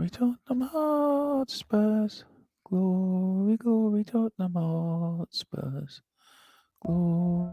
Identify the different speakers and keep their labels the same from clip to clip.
Speaker 1: Glory Tottenham Hotspurs. Glory, glory Tottenham Hotspurs. Glory.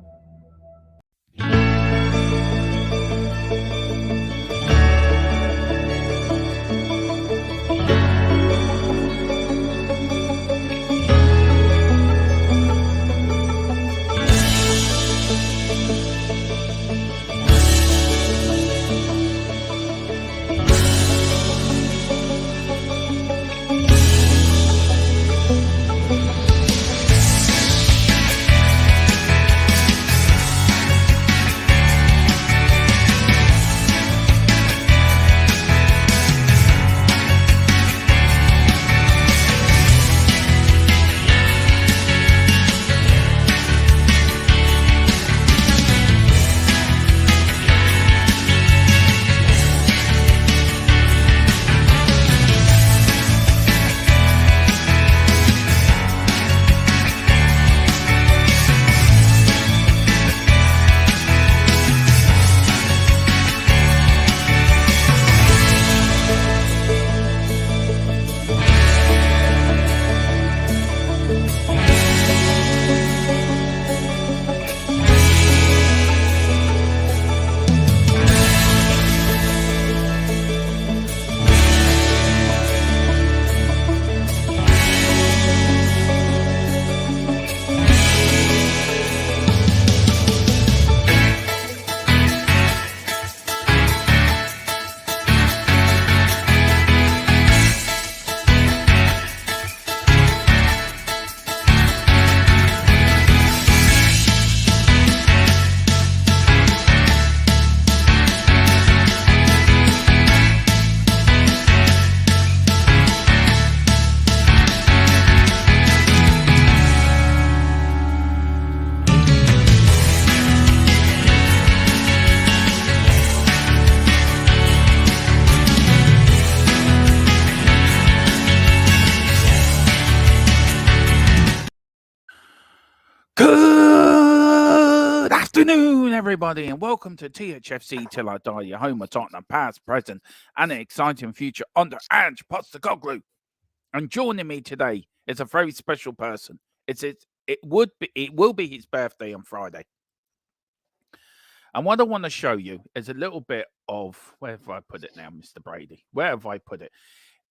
Speaker 1: Good afternoon, everybody, and welcome to Thfc Till I Die, your home of Tottenham past, present, and an exciting future under Ange Postecoglou. And joining me today is a very special person. It will be his birthday on Friday. And what I want to show you is a little bit of, where have I put it now, Mr. Brady? Where have I put it?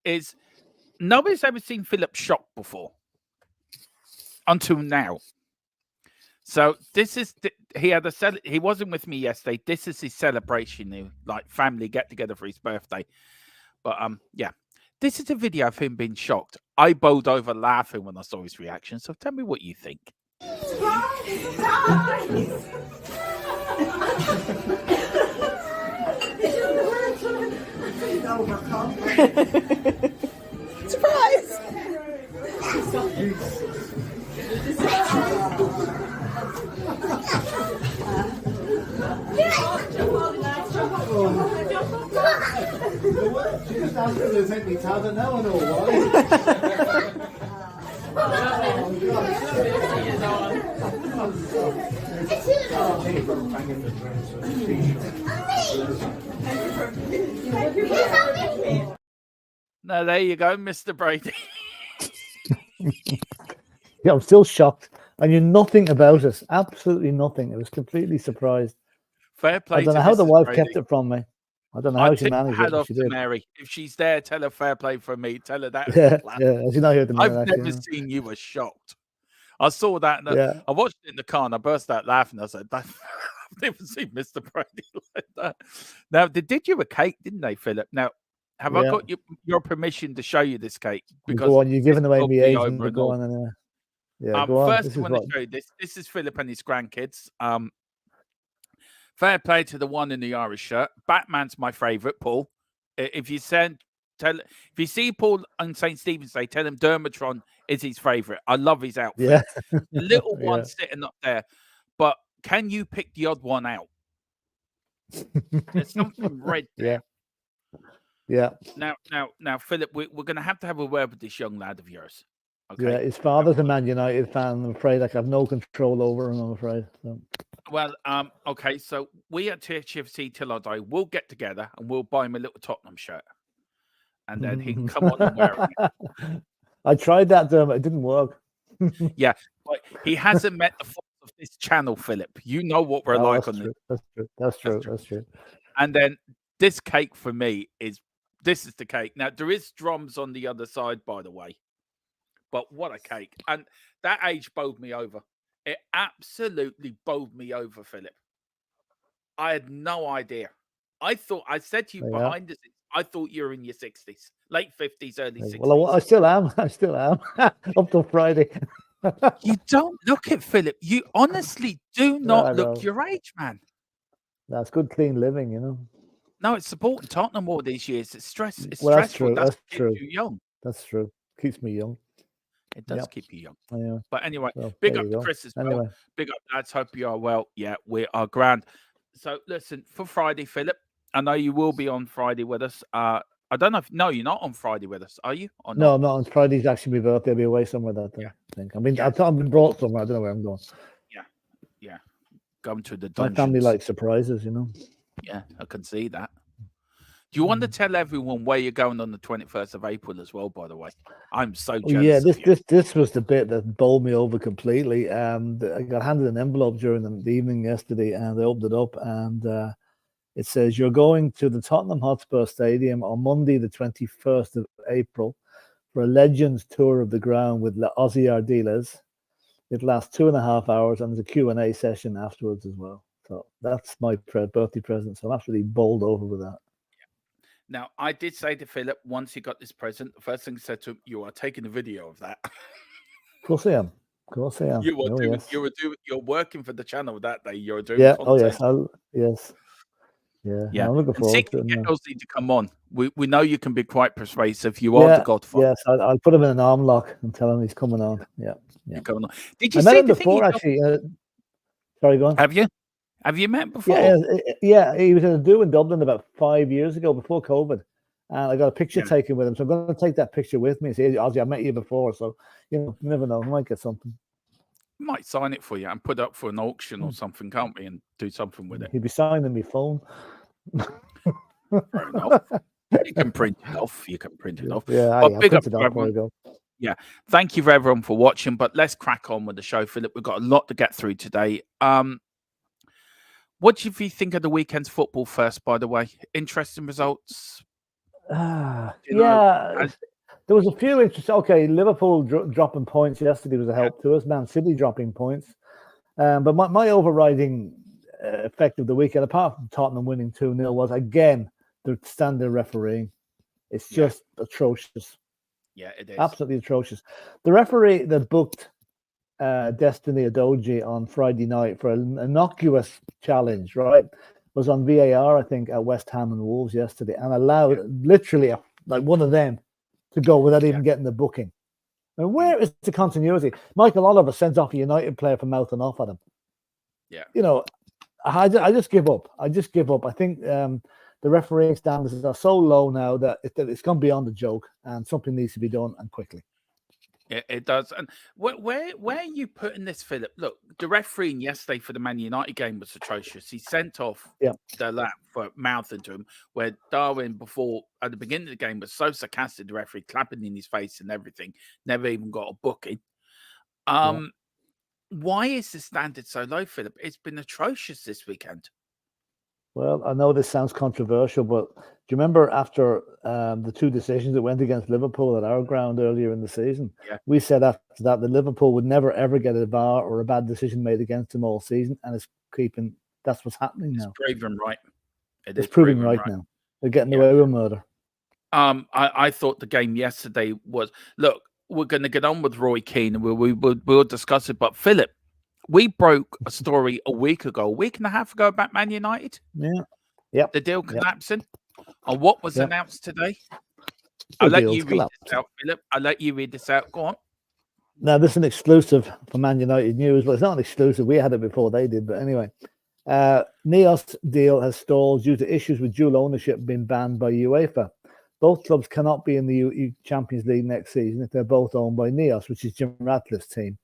Speaker 1: Is nobody's ever seen Philip shocked before until now. So this is he wasn't with me yesterday. This is his celebration, like family get together for his birthday. But yeah, this is a video of him being shocked. I bowled over laughing when I saw his reaction. So tell me what you think.
Speaker 2: Surprise!
Speaker 1: Now there you go, Mr. Brady.
Speaker 3: Yeah, I'm still shocked. I knew nothing about it. Absolutely nothing. I was completely surprised.
Speaker 1: Fair play.
Speaker 3: I don't know how the wife kept it from me. I don't know how she managed it.
Speaker 1: She did. Mary, if she's there, tell her fair play from me. Tell her that.
Speaker 3: Yeah, she's not here at the minute.
Speaker 1: I've never seen you as shocked. I saw that. And I watched it in the car and I burst out laughing. I said, I've never seen Mr. Brady like that. Now, they did you a cake, didn't they, Philip? Now, have I got your permission to show you this cake?
Speaker 3: Because go on, you're giving away my age. Go on anyway. Yeah, go on.
Speaker 1: First, I want to show you this. This is Philip and his grandkids. Fair play to the one in the Irish shirt. Batman's my favourite, Paul. If you see Paul on St. Stephen's Day, tell him DERMOTRON is his favourite. I love his outfit.
Speaker 3: Yeah.
Speaker 1: The little one sitting up there. But can you pick the odd one out? There's something red there.
Speaker 3: Yeah.
Speaker 1: Now, Philip, we're going to have a word with this young lad of yours. Okay?
Speaker 3: Yeah, his father's a Man United fan. I'm afraid I have no control over him, I'm afraid. So.
Speaker 1: Well, okay, so we at Thfc Till I Die will get together and we'll buy him a little Tottenham shirt. and then he can come on and wear it.
Speaker 3: I tried that, Dermot. It didn't work.
Speaker 1: Yeah, but he hasn't met the force of this channel, Philip. You know what we're like on this.
Speaker 3: That's true. That's true.
Speaker 1: And then this cake for me is the cake. Now there is drums on the other side, by the way, but what a cake! And that age bowled me over. It absolutely bowled me over, Philip. I had no idea. I said to you behind the scenes, I thought you were in your 60s, late 50s, early 60s.
Speaker 3: Well, I still am. Up till Friday.
Speaker 1: You don't look it, Philip. You honestly do not look your age, man.
Speaker 3: That's good, clean living, you know.
Speaker 1: No, it's supporting Tottenham all these years. It's stress. It's
Speaker 3: well,
Speaker 1: stressful.
Speaker 3: That's true.
Speaker 1: Keeps you young.
Speaker 3: That's true. Keeps me young.
Speaker 1: It does keep you young.
Speaker 3: Yeah.
Speaker 1: But anyway,
Speaker 3: well,
Speaker 1: big up to Chris as well. Big up, lads. Hope you are well. Yeah, we are grand. So listen, for Friday, Philip, I know you will be on Friday with us. I don't know if you're not on Friday with us, are you? Or not?
Speaker 3: No, I'm not on Friday's actually my birthday. I'll be away somewhere that day. I think. I mean, I thought I've been brought somewhere. I don't know where I'm going.
Speaker 1: Yeah. Going to the dungeons.
Speaker 3: My family likes surprises, you know.
Speaker 1: Yeah, I can see that. Do you want to tell everyone where you're going on the 21st of April as well, by the way? I'm so jealous.
Speaker 3: Yeah, this was the bit that bowled me over completely. I got handed an envelope during the evening yesterday, and I opened it up, and it says, you're going to the Tottenham Hotspur Stadium on Monday, the 21st of April, for a Legends tour of the ground with Aussie Ardiles. It lasts 2.5 hours, and there's a Q&A session afterwards as well. So that's my birthday present. So I'm absolutely bowled over with that.
Speaker 1: Now, I did say to Philip, once he got this present, the first thing I said to him, you are taking a video of that.
Speaker 3: Of course I am.
Speaker 1: You're working for the channel that day. You're doing
Speaker 3: content.
Speaker 1: Oh,
Speaker 3: yes. Yeah. I'm looking
Speaker 1: forward
Speaker 3: to it.
Speaker 1: Get Ozzy to come on. We know you can be quite persuasive. You are the godfather.
Speaker 3: Yes, I'll put him in an arm lock and tell him he's coming on. Yeah.
Speaker 1: You're coming on. Did you
Speaker 3: I met him before, actually. Sorry, go on.
Speaker 1: Have you met before?
Speaker 3: Yeah, he was in a do in Dublin about 5 years ago, before COVID, and I got a picture taken with him. So I'm going to take that picture with me and say, Ozzy, I met you before, so you never know, I might get something.
Speaker 1: We might sign it for you and put it up for an auction or something, can't we? And do something with it.
Speaker 3: He'd be signing my phone.
Speaker 1: Fair enough. You can print it off.
Speaker 3: Yeah,
Speaker 1: but big up
Speaker 3: to everyone.
Speaker 1: Yeah, thank you for everyone for watching. But let's crack on with the show, Philip. We've got a lot to get through today. What do you think of the weekend's football first, by the way? Interesting results?
Speaker 3: There was a few interesting. Okay, Liverpool dropping points yesterday was a help to us. Man City dropping points. But my overriding effect of the weekend, apart from Tottenham winning 2-0, was, again, the standard refereeing. It's just atrocious.
Speaker 1: Yeah, it is.
Speaker 3: Absolutely atrocious. The referee that booked Destiny Adoji on Friday night for an innocuous challenge, right, was on VAR, I think, at West Ham and Wolves yesterday, and allowed literally like one of them to go without even getting the booking. And where is the continuity? Michael Oliver sends off a United player for mouthing off at him.
Speaker 1: Yeah.
Speaker 3: I just give up. I think the refereeing standards are so low now that it's gone beyond the joke, and something needs to be done, and quickly.
Speaker 1: It does. And where are you putting this, Philip? Look, the refereeing yesterday for the Man United game was atrocious. He sent off the lap for mouthing to him, where Darwin, before at the beginning of the game, was so sarcastic, the referee clapping in his face and everything, never even got a booking. Why is the standard so low, Philip? It's been atrocious this weekend.
Speaker 3: Well, I know this sounds controversial, but do you remember after the two decisions that went against Liverpool at our ground earlier in the season?
Speaker 1: Yeah.
Speaker 3: We said after that the Liverpool would never, ever get a VAR or a bad decision made against them all season, and that's what's happening now.
Speaker 1: It's proven right.
Speaker 3: It's proving right now. They're getting away with murder.
Speaker 1: I thought the game yesterday was, look, we're going to get on with Roy Keane and we'll discuss it, but Philip, we broke a story a week and a half ago about Man United.
Speaker 3: Yeah.
Speaker 1: The deal collapsing. And what was announced today? I'll let you read this out, Philip. I'll let you read this out. Go on.
Speaker 3: Now, this is an exclusive for Man United News. Well, it's not an exclusive. We had it before they did. But anyway, Neos deal has stalled due to issues with dual ownership being banned by UEFA. Both clubs cannot be in the Champions League next season if they're both owned by Neos, which is Jim Ratcliffe's team.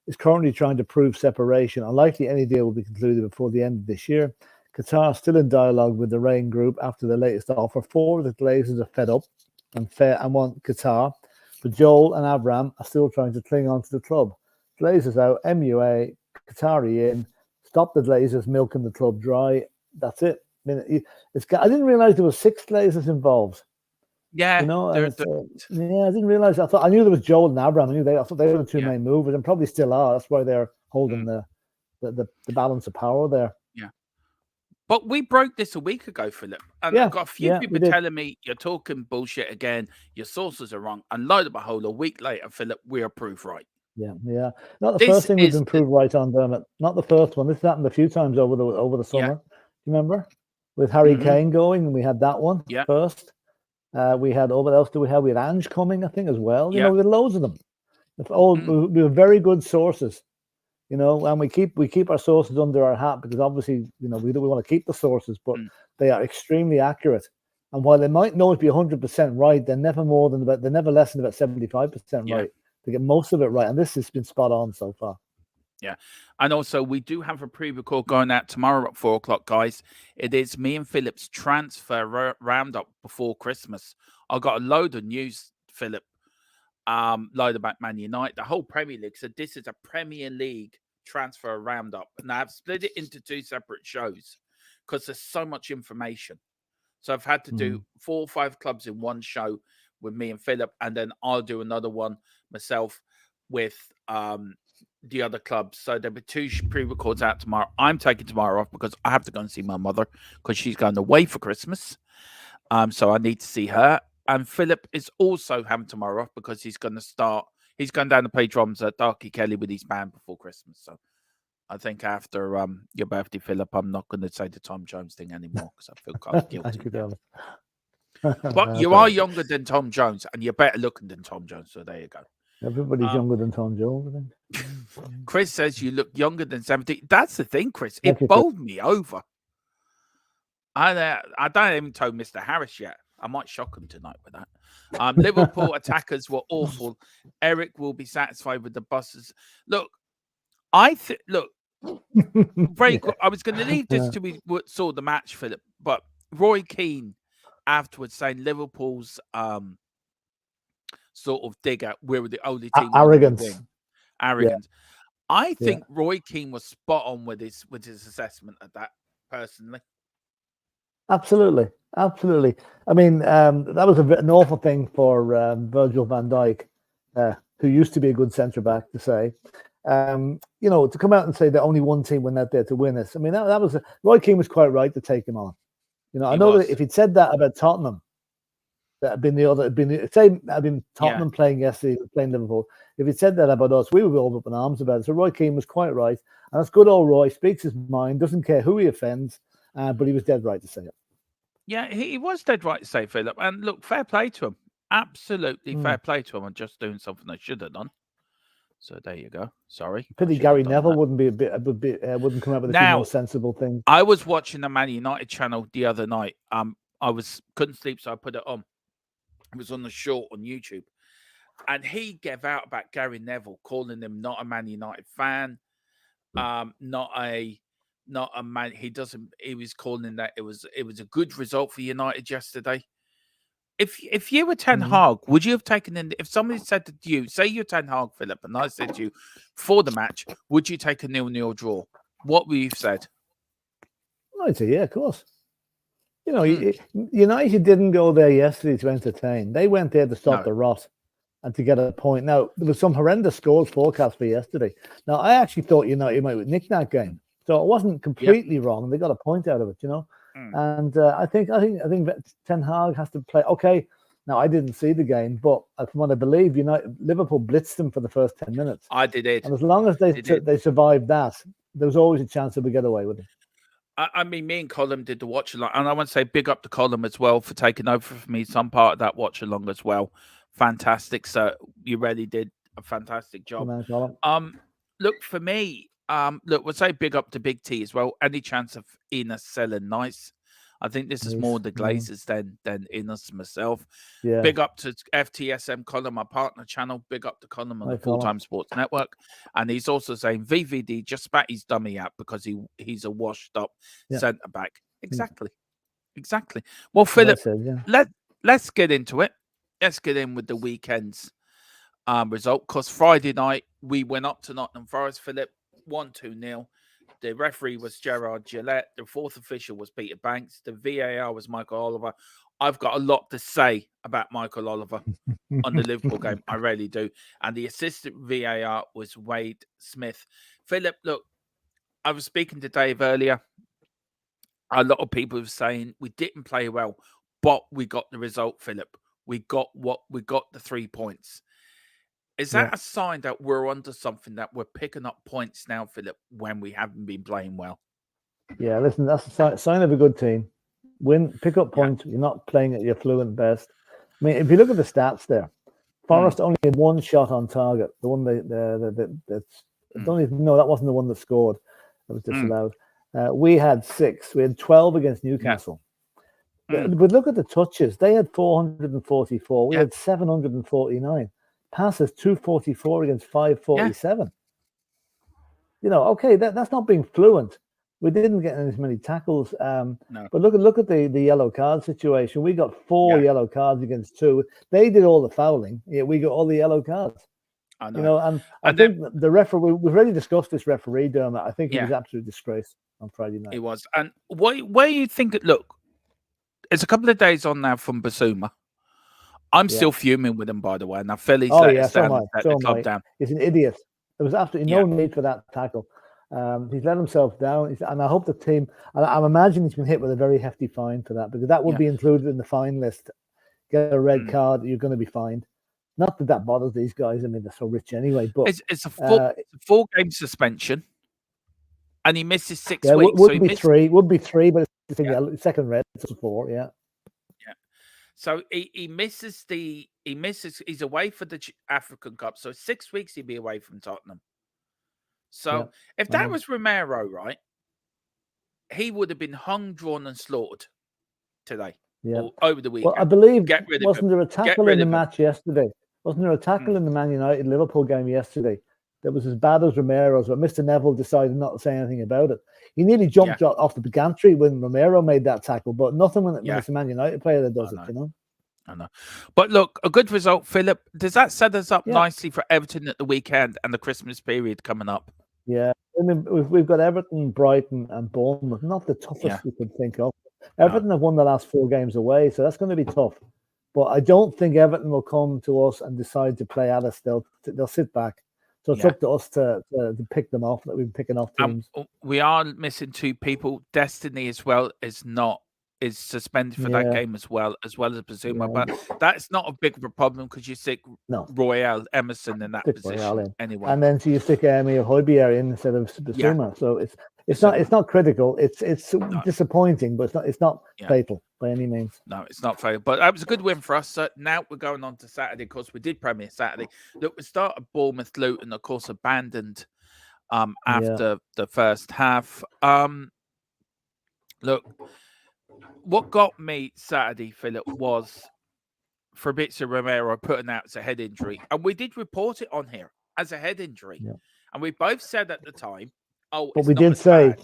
Speaker 3: Is currently trying to prove separation. Unlikely any deal will be concluded before the end of this year. Qatar is still in dialogue with the Rain Group after the latest offer. 4 of the Glazers are fed up and want Qatar. But Joel and Abram are still trying to cling on to the club. Glazers out, MUA, Qatari in. Stop the Glazers milking the club dry. That's it. I mean, I didn't realize there were 6 Glazers involved.
Speaker 1: Yeah,
Speaker 3: you know, and I didn't realize. I knew there was Joel and Abram. I thought they were the 2 main movers, and probably still are. That's why they're holding the balance of power there.
Speaker 1: Yeah, but we broke this a week ago, Philip, and I've got a few people telling me you're talking bullshit again. Your sources are wrong. And lo and behold, a week later, Philip, we are proved right.
Speaker 3: Yeah. Not the first thing we've been proved right on, Dermot. Not the first one. This happened a few times over the summer. Do you remember with Harry Kane going, and we had that one first. We had, what else do we have? We had Ange coming, I think, as well. You know, we had loads of them. We were very good sources, you know, and we keep our sources under our hat because obviously, you know, we want to keep the sources, but they are extremely accurate. And while they might not be 100% right, they're never less than about 75% right. They get most of it right, and this has been spot on so far.
Speaker 1: Yeah. And also, we do have a pre-record going out tomorrow at 4 o'clock, guys. It is me and Philip's transfer roundup before Christmas. I got a load of news, Philip, load about Man United, the whole Premier League. So this is a Premier League transfer roundup. And I've split it into 2 separate shows because there's so much information. So I've had to do 4 or 5 clubs in one show with me and Philip, and then I'll do another one myself with the other clubs. So there'll be 2 pre-records out tomorrow. I'm taking tomorrow off because I have to go and see my mother because she's going away for Christmas. So I need to see her. And Philip is also having tomorrow off because he's going down to play drums at Darky Kelly with his band before Christmas. So I think after your birthday, Philip, I'm not going to say the Tom Jones thing anymore because I feel kind of guilty. But you are younger than Tom Jones, and you're better looking than Tom Jones. So there you go.
Speaker 3: Everybody's younger than Tom Jones, I think.
Speaker 1: Chris says you look younger than 70. That's the thing, Chris. It bowled me over. I don't even told Mr. Harris yet. I might shock him tonight with that. Liverpool attackers were awful. Eric will be satisfied with the buses. Look, very quick. I was going to leave this till we saw the match, Philip, but Roy Keane afterwards saying Liverpool's sort of digger, we were the only team.
Speaker 3: Arrogance.
Speaker 1: Yeah. I think Roy Keane was spot on with his assessment of that, personally.
Speaker 3: Absolutely. I mean, that was an awful thing for Virgil van Dijk, who used to be a good centre back, to say. You know, to come out and say that only one team went out there to win this. I mean, that was Roy Keane was quite right to take him on. You know, I know that if he'd said that about Tottenham, that had been Tottenham playing yesterday, playing Liverpool. If he'd said that about us, we would be all up in arms about it. So Roy Keane was quite right, and that's good old Roy. Speaks his mind, doesn't care who he offends, but he was dead right to say it.
Speaker 1: Yeah, he was dead right to say, Philip. And look, fair play to him. Absolutely fair play to him. I'm just doing something I should have done. So there you go. Sorry.
Speaker 3: Pity Gary Neville wouldn't come up with a few more sensible things.
Speaker 1: I was watching the Man United channel the other night. I couldn't sleep, so I put it on. It was on the short on YouTube, and he gave out about Gary Neville, calling him not a Man United fan, not a man. He was calling him that it was a good result for United yesterday. If you were Ten Hag, would you have taken in? If somebody said to you, say you're Ten Hag, Philip, and I said to you before the match, would you take a 0-0 draw? What would you have said?
Speaker 3: I'd say, yeah, of course. You know, United didn't go there yesterday to entertain. They went there to stop the rot and to get a point. Now, there was some horrendous scores forecast for yesterday. Now, I actually thought United might nick that game. So it wasn't completely wrong. They got a point out of it, you know. And I think Ten Hag has to play. Okay, now I didn't see the game, but from what I believe, Liverpool blitzed them for the first 10 minutes.
Speaker 1: I did it.
Speaker 3: And as long as they survived that, there was always a chance that we get away with it.
Speaker 1: I mean, me and Colin did the watch along, and I want to say big up to Colin as well for taking over for me some part of that watch along as well. Fantastic, so you really did a fantastic job. Look, for me, we'll say big up to Big T as well. Any chance of Enos selling nice? I think this is more the Glazers than Enos myself. Yeah. Big up to FTSM Colin, my partner channel. Big up to Colin on the Full Time Sports Network. And he's also saying VVD just spat his dummy out because he's a washed up centre back. Exactly. Well, Philip, let's get into it. let's get in with the weekend's result. Because Friday night we went up to Nottingham Forest, Philip, 1-2-0. The referee was Gerard Gillette. The fourth official was Peter Banks. The VAR was Michael Oliver. I've got a lot to say about Michael Oliver on the Liverpool game. I really do. And the assistant VAR was Wade Smith. Philip, look, I was speaking to Dave earlier. A lot of people were saying we didn't play well, but we got the result, Philip. We got the 3 points. Is that a sign that we're onto something, that we're picking up points now, Philip, when we haven't been playing well?
Speaker 3: Yeah, listen, that's a sign of a good team. Pick up points. You're not playing at your fluent best. I mean, if you look at the stats there, Forest only had one shot on target. The one that's I don't even know, that wasn't the one that scored. That was disallowed. We had 6. We had 12 against Newcastle. But look at the touches. They had 444. We had 749. Passes 244 against 547. You know, okay, that's not being fluent. We didn't get as many tackles.
Speaker 1: No.
Speaker 3: But look at the yellow card situation. We got 4 yellow cards against 2. They did all the fouling. Yeah, we got all the yellow cards.
Speaker 1: I know.
Speaker 3: You know, and I think the referee, we've already discussed this referee, Dermot. I think he was absolute disgrace on Friday night.
Speaker 1: He was. And where you think it, look, it's a couple of days on now from Basuma. I'm still fuming with him, by the way. And I feel he's let us down, let the club down.
Speaker 3: He's an idiot. There was absolutely no need for that tackle. He's let himself down. And I hope the team, I'm imagining he's been hit with a very hefty fine for that, because that would be included in the fine list. Get a red card, you're going to be fined. Not that bothers these guys. I mean, they're so rich anyway. But
Speaker 1: it's a 4-game suspension, and he misses 6 weeks.
Speaker 3: Would be 3. Would be 3, but it's the second red. It's 4. Yeah.
Speaker 1: So he misses. He's away for the African Cup. So 6 weeks he'd be away from Tottenham. So if that was Romero, right, he would have been hung, drawn, and slaughtered today. Or over the weekend.
Speaker 3: Well, I believe
Speaker 1: wasn't
Speaker 3: there a tackle in the match yesterday? Wasn't there a tackle in the Man United Liverpool game yesterday that was as bad as Romero's, but Mr. Neville decided not to say anything about it? He nearly jumped off the gantry when Romero made that tackle, but nothing when it's a Man United player that does it, you know?
Speaker 1: I know. But look, a good result, Philip. Does that set us up nicely for Everton at the weekend and the Christmas period coming up?
Speaker 3: Yeah. I mean, we've got Everton, Brighton, and Bournemouth. Not the toughest we could think of. Everton have won the last 4 games away, so that's going to be tough. But I don't think Everton will come to us and decide to play at us. They'll sit back. So it's up to us to pick them off. That we've been picking off teams.
Speaker 1: We are missing 2 people. Destiny as well is suspended for that game as well as Bazuma. But that's not a big of a problem, because you stick Royale Emerson in that position anyway.
Speaker 3: And then so you stick Emile Højbjerg in instead of Bazuma. So it's not critical. It's disappointing, but it's not fatal by any means.
Speaker 1: No, it's not fatal. But that was a good win for us. So now we're going on to Saturday. Of course, we did Premier Saturday. Look, we started Bournemouth, Luton, of course, abandoned after the first half. Look, what got me Saturday, Philip, was Fabrizio Romero putting out as a head injury. And we did report it on here as a head injury. Yeah. And we both said at the time,
Speaker 3: but we did say,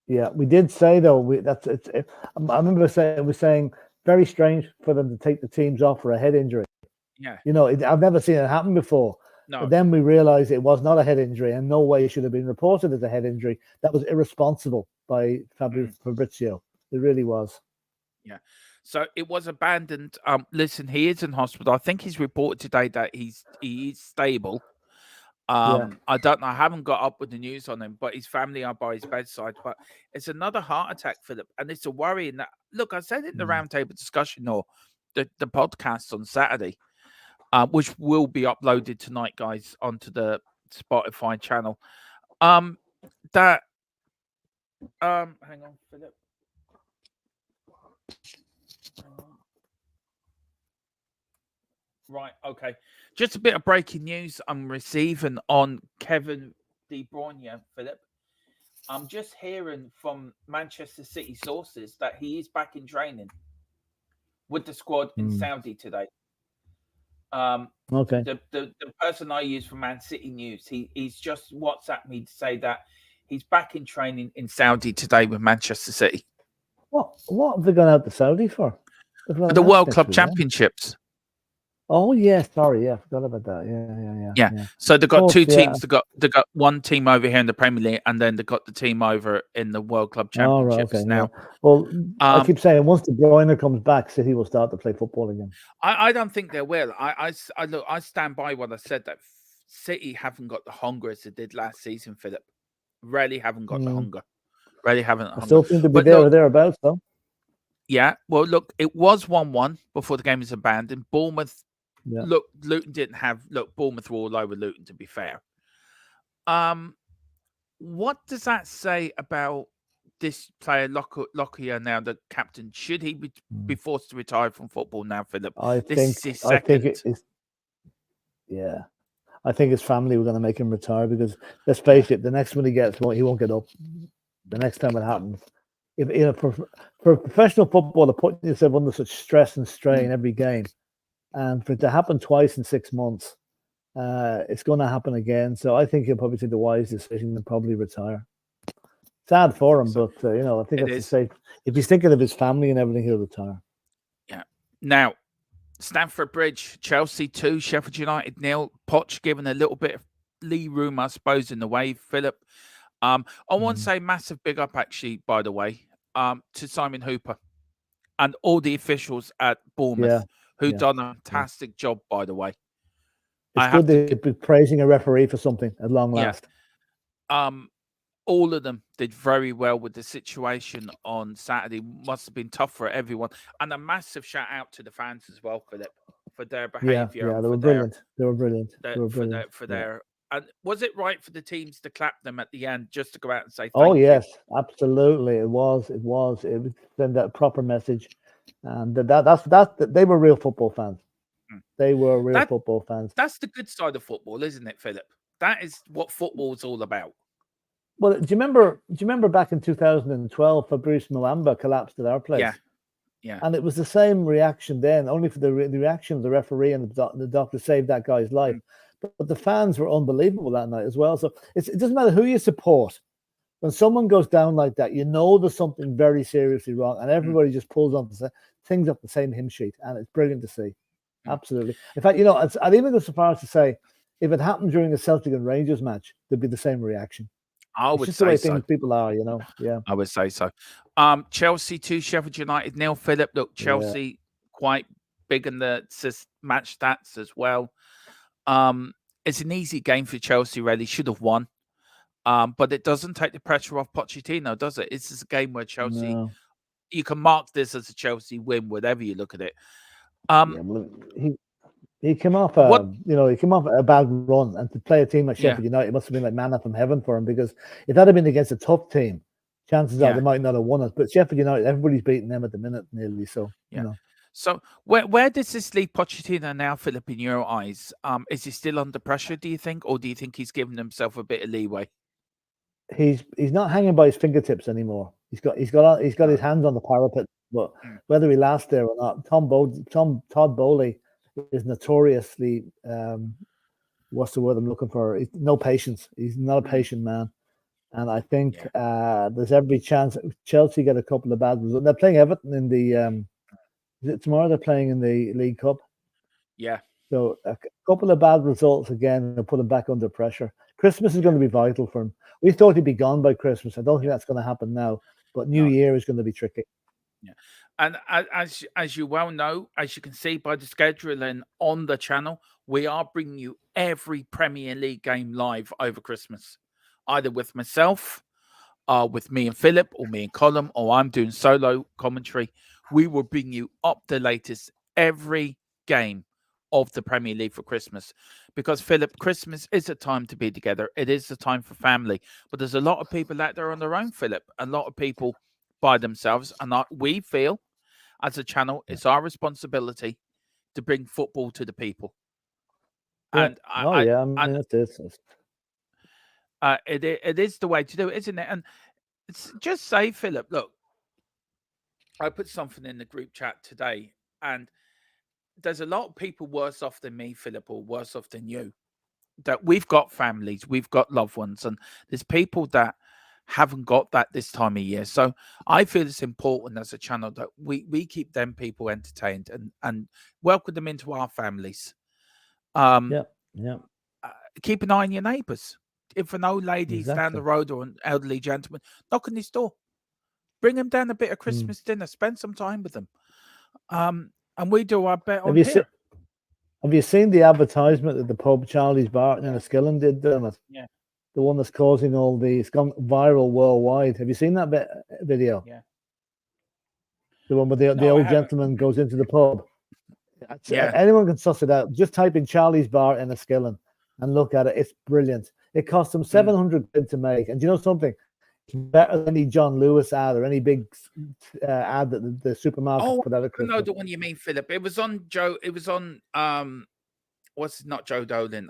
Speaker 3: we did say though, I remember saying very strange for them to take the teams off for a head injury.
Speaker 1: Yeah.
Speaker 3: You know, I've never seen it happen before. No. But then we realized it was not a head injury, and no way it should have been reported as a head injury. That was irresponsible by Fabrizio. It really was.
Speaker 1: Yeah. So it was abandoned. Listen, he is in hospital. I think he's reported today that he is stable. I don't know. I haven't got up with the news on him, but his family are by his bedside. But it's another heart attack, Philip, and it's a worry. And look, I said in the roundtable discussion or the podcast on Saturday, which will be uploaded tonight, guys, onto the Spotify channel. Hang on, Philip. Right, okay. Just a bit of breaking news I'm receiving on Kevin De Bruyne, Philip. I'm just hearing from Manchester City sources that he is back in training with the squad in Saudi today.
Speaker 3: Okay.
Speaker 1: The person I use for Man City News, he's just WhatsApped me to say that he's back in training in Saudi today with Manchester City.
Speaker 3: What have they gone out to Saudi for?
Speaker 1: The World Club Championships.
Speaker 3: Oh yeah, sorry, yeah, I forgot about that.
Speaker 1: Yeah. So they've got
Speaker 3: Of
Speaker 1: two
Speaker 3: course, yeah.
Speaker 1: teams. They got one team over here in the Premier League, and then they've got the team over in the World Club
Speaker 3: Oh, right,
Speaker 1: Championships
Speaker 3: okay, yeah.
Speaker 1: now.
Speaker 3: Well, I
Speaker 1: Um,
Speaker 3: keep saying once De Bruyne comes back, City will start to play football again.
Speaker 1: I don't think they will. Look, I stand by what I said, that City haven't got the hunger as they did last season, Philip. Really haven't got the hunger. Really haven't the
Speaker 3: I
Speaker 1: hunger.
Speaker 3: still seem to be
Speaker 1: But
Speaker 3: there or
Speaker 1: look,
Speaker 3: thereabouts, though.
Speaker 1: yeah. Well, look, it was 1-1 before the game was abandoned. Bournemouth.
Speaker 3: Yeah.
Speaker 1: Look, Luton didn't have. Look, Bournemouth were all over Luton. To be fair, what does that say about this player, Lockyer, now the captain? Should he be forced to retire from football now, Philip? This is his
Speaker 3: I think
Speaker 1: second.
Speaker 3: yeah. I think his family were going to make him retire because let's face it, the next one he gets, he won't get up. The next time it happens, if for professional footballer, putting yourself under such stress and strain every game, and for it to happen twice in 6 months, it's going to happen again. So I think he'll probably take the wise decision and probably retire. Sad for him, but I think that's the safe. If he's thinking of his family and everything, he'll retire.
Speaker 1: Yeah. Now, Stamford Bridge, Chelsea 2, Sheffield United 0. Poch given a little bit of lee room, I suppose, in the way, Philip. I want to say massive big up, actually, by the way, to Simon Hooper and all the officials at Bournemouth who done a fantastic job, by the way.
Speaker 3: It's good to be praising a referee for something at long last.
Speaker 1: All of them did very well with the situation on Saturday. Must have been tough for everyone. And a massive shout out to the fans as well, Philip, for their behaviour.
Speaker 3: Yeah, they were brilliant. They were brilliant.
Speaker 1: And was it right for the teams to clap them at the end just to go out and say thank
Speaker 3: you? Oh,
Speaker 1: yes,
Speaker 3: absolutely. It was send that proper message. And that's they were real football fans. They were real football fans.
Speaker 1: That's the good side of football, isn't it, Philip? That is what football's all about.
Speaker 3: Well, do you remember back in 2012, Fabrice Muamba collapsed at our place?
Speaker 1: Yeah.
Speaker 3: And it was the same reaction then, only for the reaction of the referee and the doctor saved that guy's life. But the fans were unbelievable that night as well. So it doesn't matter who you support. When someone goes down like that, there's something very seriously wrong, and everybody just pulls on things up the same hymn sheet, and it's brilliant to see. Absolutely. In fact, I'd even go so far as to say, if it happened during the Celtic and Rangers match, there'd be the same reaction.
Speaker 1: I would
Speaker 3: just
Speaker 1: say
Speaker 3: the way
Speaker 1: so.
Speaker 3: things people are, Yeah.
Speaker 1: I would say so. Chelsea 2, Sheffield United 0. Philip, look, Chelsea quite big in the match stats as well. It's an easy game for Chelsea, really. Should have won. But it doesn't take the pressure off Pochettino, does it? This is a game where Chelsea, you can mark this as a Chelsea win, whatever you look at it.
Speaker 3: He came off a bad run, and to play a team like Sheffield United, it must have been like manna from heaven for him, because if that had been against a tough team, chances are they might not have won it. But Sheffield United, everybody's beating them at the minute nearly. So
Speaker 1: So where does this leave Pochettino now, Philip, in your eyes? Is he still under pressure, do you think, or do you think he's given himself a bit of leeway?
Speaker 3: He's not hanging by his fingertips anymore. He's got his hands on the parapet, but whether he lasts there or not, Todd Bowley is notoriously what's the word I'm looking for? No patience. He's not a patient man, and I think there's every chance Chelsea get a couple of bad results. They're playing Everton in the is it tomorrow? They're playing in the League Cup.
Speaker 1: Yeah.
Speaker 3: So a couple of bad results again will put him back under pressure. Christmas is going to be vital for him. We thought he'd be gone by Christmas. I don't think that's going to happen now, but New Year is going to be tricky.
Speaker 1: Yeah. And as you well know, as you can see by the scheduling on the channel, we are bringing you every Premier League game live over Christmas, either with myself, with me and Philip, or me and Colin, or I'm doing solo commentary. We will bring you up the latest every game of the Premier League for Christmas, because Philip, Christmas is a time to be together. It is a time for family, but there's a lot of people out there on their own, Philip. A lot of people by themselves, and we feel as a channel it's our responsibility to bring football to the people. And it is the way to do it, isn't it? And it's just say, Philip, look, I put something in the group chat today, and there's a lot of people worse off than me, Philip, or worse off than you. That we've got families, we've got loved ones, and there's people that haven't got that this time of year. So I feel it's important as a channel that we keep them people entertained and welcome them into our families.
Speaker 3: Yeah.
Speaker 1: Keep an eye on your neighbours. If an old lady's down
Speaker 3: Exactly.
Speaker 1: the road or an elderly gentleman, knock on his door. Bring them down a bit of Christmas dinner. Spend some time with them. And we do our bet on here.
Speaker 3: Have you seen the advertisement at the pub Charlie's Bar in Enniskillen did, Dermot?
Speaker 1: Yeah.
Speaker 3: The one that's causing all the, it's gone viral worldwide. Have you seen that video?
Speaker 1: Yeah.
Speaker 3: The one where the old gentleman goes into the pub.
Speaker 1: Yeah.
Speaker 3: Anyone can suss it out. Just type in Charlie's Bar in Enniskillen and look at it. It's brilliant. It cost them 700 quid to make. And do you know something? It's better than any John Lewis ad or any big ad that the supermarket put out of Christmas.
Speaker 1: I know the one you mean, Philip. It was on Joe. It was on not Joe Dolan.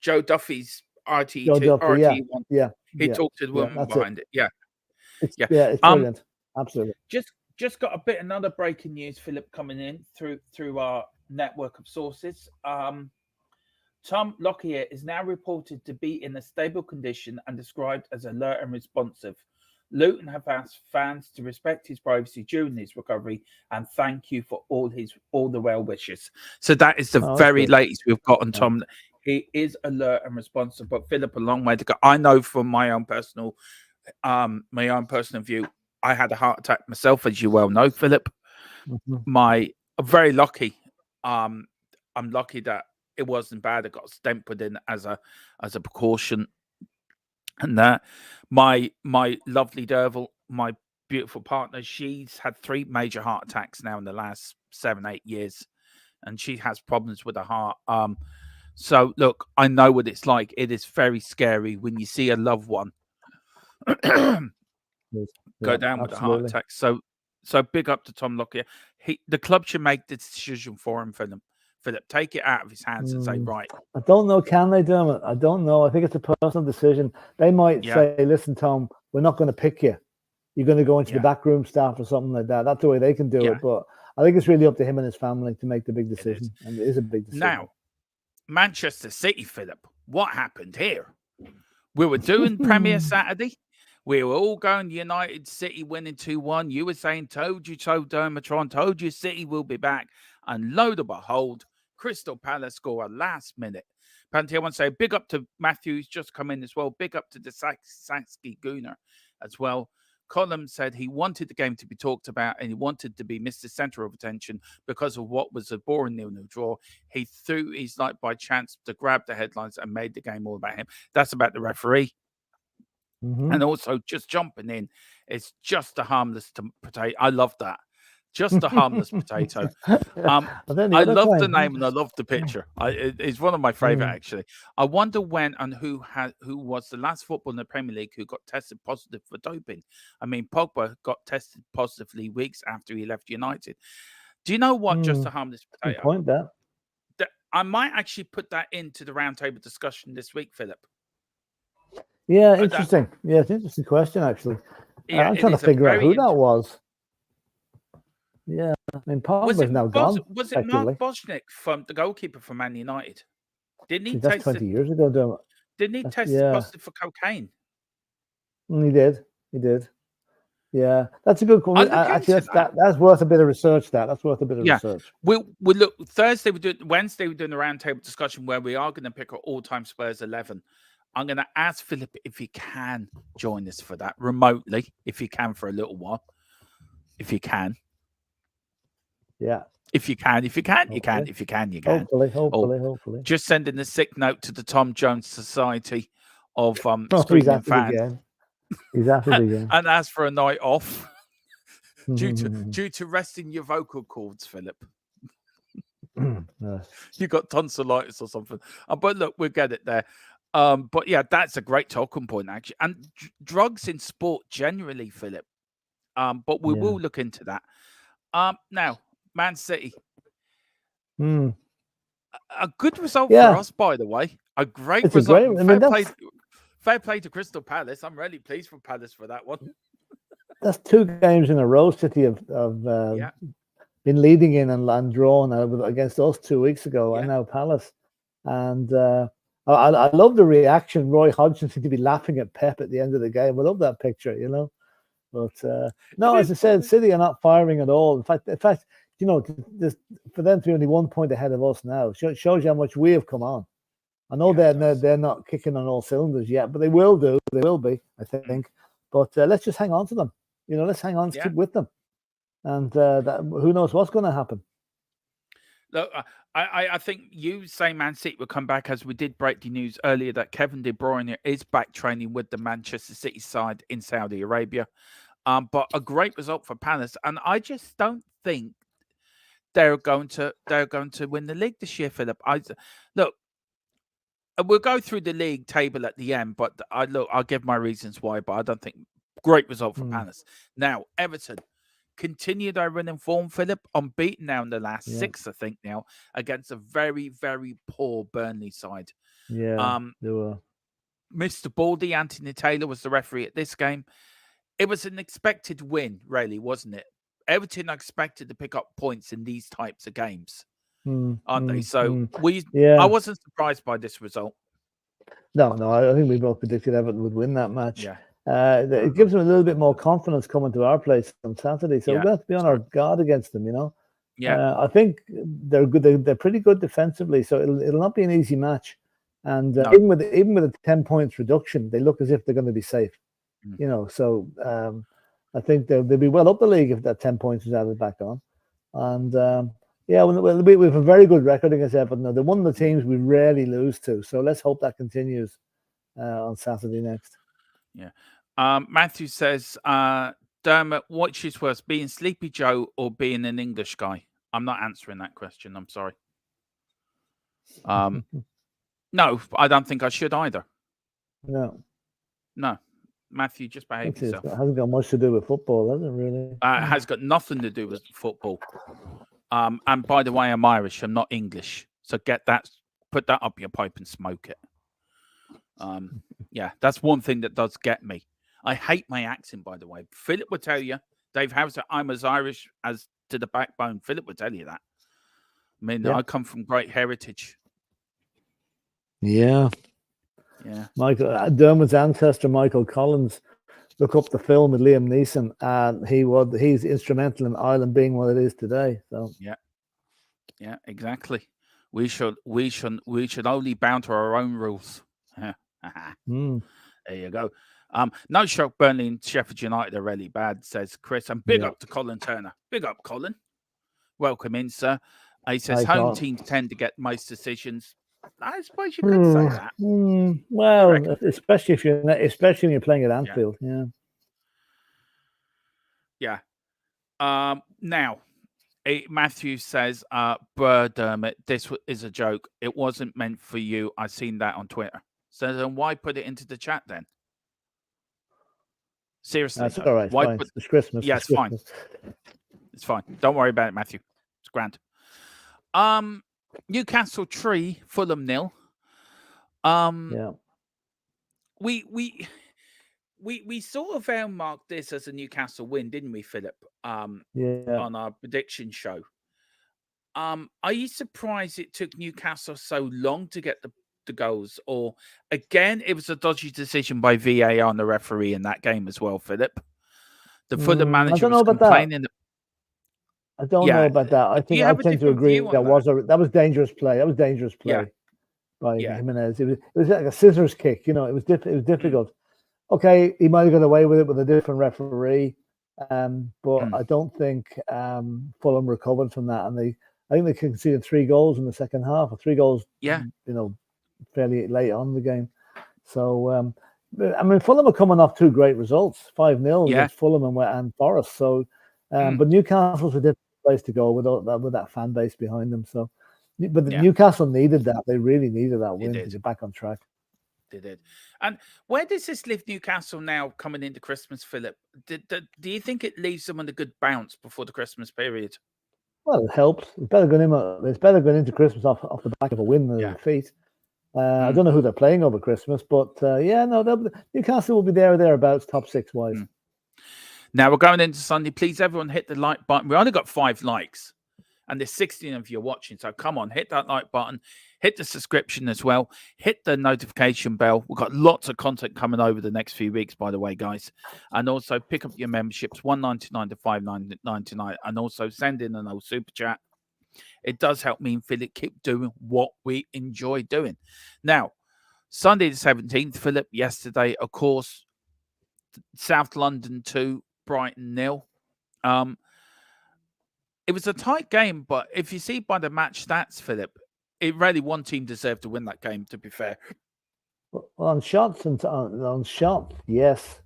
Speaker 1: Joe Duffy's RT1.
Speaker 3: Yeah.
Speaker 1: He talked to the woman behind it. Yeah.
Speaker 3: It's brilliant. Absolutely.
Speaker 1: Just got a bit another breaking news, Philip, coming in through our network of sources. Tom Lockyer is now reported to be in a stable condition and described as alert and responsive. Luton have asked fans to respect his privacy during his recovery and thank you for all the well wishes. So that is the very latest we've got on Tom. He is alert and responsive, but Philip, a long way to go. I know from my own personal view, I had a heart attack myself, as you well know, Philip. I'm very lucky. I'm lucky that it wasn't bad. I got a stent put in as a precaution, and that my lovely Derval, my beautiful partner, she's had 3 major heart attacks now in the last 7-8 years, and she has problems with her heart. So look, I know what it's like. It is very scary when you see a loved one go down with a heart attack. So big up to Tom Lockyer. The club should make the decision for him, Philip. Take it out of his hands and say, right.
Speaker 3: I don't know. Can they, Dermot? I don't know. I think it's a personal decision. They might say, listen, Tom, we're not going to pick you. You're going to go into the backroom staff or something like that. That's the way they can do it. But I think it's really up to him and his family to make the big decision. And it is a big decision.
Speaker 1: Now, Manchester City, Philip, what happened here? We were doing Premier Saturday. We were all going United City winning 2-1. You were saying, told you so, DERMOTRON, told you City will be back. And lo and behold, Crystal Palace score a last minute. Panty, I want to say big up to Matthew, who's just come in as well. Big up to the Saxky Gooner as well. Colin said he wanted the game to be talked about and he wanted to be Mr. Centre of attention because of what was a boring 0-0 draw. He threw his light by chance to grab the headlines and made the game all about him. That's about the referee. And also just jumping in, it's just a harmless potato. I love that. Just a harmless potato. I love the name and I love the picture. It's one of my favorite, actually. I wonder when and who was the last footballer in the Premier League who got tested positive for doping. I mean, Pogba got tested positively weeks after he left United. Do you know what? Just a harmless potato.
Speaker 3: Good point there.
Speaker 1: I might actually put that into the roundtable discussion this week, Philip.
Speaker 3: Yeah, interesting. Yeah, it's an interesting question, actually. Yeah, I'm trying to figure out who that was. Yeah, I mean, Pogba's now gone.
Speaker 1: Was it Mark Bosnick, from the goalkeeper from Man United? Didn't he?
Speaker 3: That's 20 years ago, Dermot.
Speaker 1: Didn't he test positive for cocaine?
Speaker 3: He did. Yeah, that's a good question. Actually, that's worth a bit of research. That's worth a bit of research.
Speaker 1: We look Thursday. Wednesday. We're doing a roundtable discussion where we are going to pick our all-time Spurs 11. I'm going to ask Philip if he can join us for that remotely, if he can for a little while. If you can.
Speaker 3: Yeah.
Speaker 1: If you can, you can. If you can, you can.
Speaker 3: Hopefully.
Speaker 1: Just sending a sick note to the Tom Jones Society of streaming fans.
Speaker 3: He's after the game.
Speaker 1: And ask for a night off due to resting your vocal cords, Philip. You got tonsillitis or something. But look, we'll get it there. But yeah, that's a great talking point, actually. And drugs in sport generally, Philip. But we will look into that. Now, Man City. A good result for us, by the way. A great result. Fair play to Crystal Palace. I'm really pleased for Palace for that one.
Speaker 3: That's 2 games in a row City have been leading in and drawn against us 2 weeks ago, and now Palace. And I love the reaction. Roy Hodgson seemed to be laughing at Pep at the end of the game. I love that picture, you know. But no, as I said, City are not firing at all. In fact, you know, for them to be only 1 point ahead of us now shows you how much we have come on. I know they're not kicking on all cylinders yet, but they will do. They will be, I think. But let's just hang on to them. You know, let's hang on, keep with them, and who knows what's going to happen.
Speaker 1: Look, I think you say Man City will come back, as we did break the news earlier that Kevin De Bruyne is back training with the Manchester City side in Saudi Arabia. But a great result for Palace, and I just don't think they're going to win the league this year, Philip. Look, we'll go through the league table at the end, but I'll give my reasons why. But I don't think great result for Palace. Now Everton continue their running form, Philip, unbeaten now in the last 6, I think now, against a very, very poor Burnley side.
Speaker 3: Yeah, they were.
Speaker 1: Mr. Baldy, Anthony Taylor, was the referee at this game. It was an expected win, really, wasn't it? Everton are expected to pick up points in these types of games, aren't they? So I wasn't surprised by this result.
Speaker 3: No, I think we both predicted Everton would win that match. Yeah. It gives them a little bit more confidence coming to our place on Saturday. So we're going to have to be on our guard against them, you know.
Speaker 1: Yeah.
Speaker 3: I think they're good. They're pretty good defensively, so it'll not be an easy match. And even with a 10 points reduction, they look as if they're going to be safe. You know, so I think they'll be well up the league if that 10 points is added back on. And we have a very good record against Everton. Now, they're one of the teams we rarely lose to. So let's hope that continues on Saturday next.
Speaker 1: Yeah. Matthew says, Dermot, which is worse, being Sleepy Joe or being an English guy? I'm not answering that question. I'm sorry. No, I don't think I should either.
Speaker 3: No.
Speaker 1: Matthew, just behave yourself.
Speaker 3: It hasn't got much to do with football, has it, really?
Speaker 1: It has got nothing to do with football. And by the way, I'm Irish. I'm not English. So put that up your pipe and smoke it. Yeah, that's one thing that does get me. I hate my accent, by the way. Philip will tell you, Dave Hauser, I'm as Irish as to the backbone. Philip will tell you that. I mean, I come from great heritage.
Speaker 3: Yeah. Michael Dermot's ancestor, Michael Collins, look up the film with Liam Neeson, and he's instrumental in Ireland being what it is today. So
Speaker 1: yeah, exactly. We should only bow to our own rules. There you go. No shock, Burnley and Sheffield United are really bad, says Chris. And big up to Colin Turner. Big up, Colin. Welcome in, sir. He says home teams tend to get most decisions. I suppose you could say that.
Speaker 3: Well, especially when you're playing at Anfield.
Speaker 1: Yeah. Now, Matthew says, Dermot, this is a joke. It wasn't meant for you. I've seen that on Twitter. So then why put it into the chat then? Seriously.
Speaker 3: That's all right. Why it's Christmas.
Speaker 1: Yeah, it's fine. It's fine. Don't worry about it, Matthew. It's grand. Newcastle 3, Fulham 0. We sort of marked this as a Newcastle win, didn't we, Philip? On our prediction show. Are you surprised it took Newcastle so long to get the goals? Or again, it was a dodgy decision by VAR on the referee in that game as well, Philip. The Fulham manager was complaining.
Speaker 3: I don't know about that. I think I tend to agree that was dangerous play. That was dangerous play by Jimenez. It was like a scissors kick. You know, it was difficult. Okay, he might have got away with it with a different referee, but I don't think Fulham recovered from that. And I think they conceded 3 goals in the second half, or 3 goals. You know, fairly late on in the game. So I mean, Fulham are coming off 2 great results: 5-0 against Fulham and Forest. So, but Newcastle's a different place to go with that fan base behind them. So, but Newcastle needed that. They really needed that win to get back on track.
Speaker 1: They did. And where does this leave Newcastle now coming into Christmas, Philip? Do you think it leaves them on a good bounce before the Christmas period?
Speaker 3: Well, it helps. It's better going into Christmas off the back of a win than a defeat. I don't know who they're playing over Christmas, but Newcastle will be there or thereabouts, top 6 wise.
Speaker 1: Now we're going into Sunday. Please, everyone, hit the like button. We only got 5 likes. and there's 16 of you watching. So come on, hit that like button, hit the subscription as well, hit the notification bell. We've got lots of content coming over the next few weeks, by the way, guys. And also pick up your memberships, $1.99 to $5.99, and also send in an old super chat. It does help me and Philip keep doing what we enjoy doing. Now, Sunday the 17th, Philip, yesterday, of course, South London 2, Brighton 0. It was a tight game, but if you see by the match stats, Philip, it really one team deserved to win that game, to be fair.
Speaker 3: Well, on shots and on shots, yes.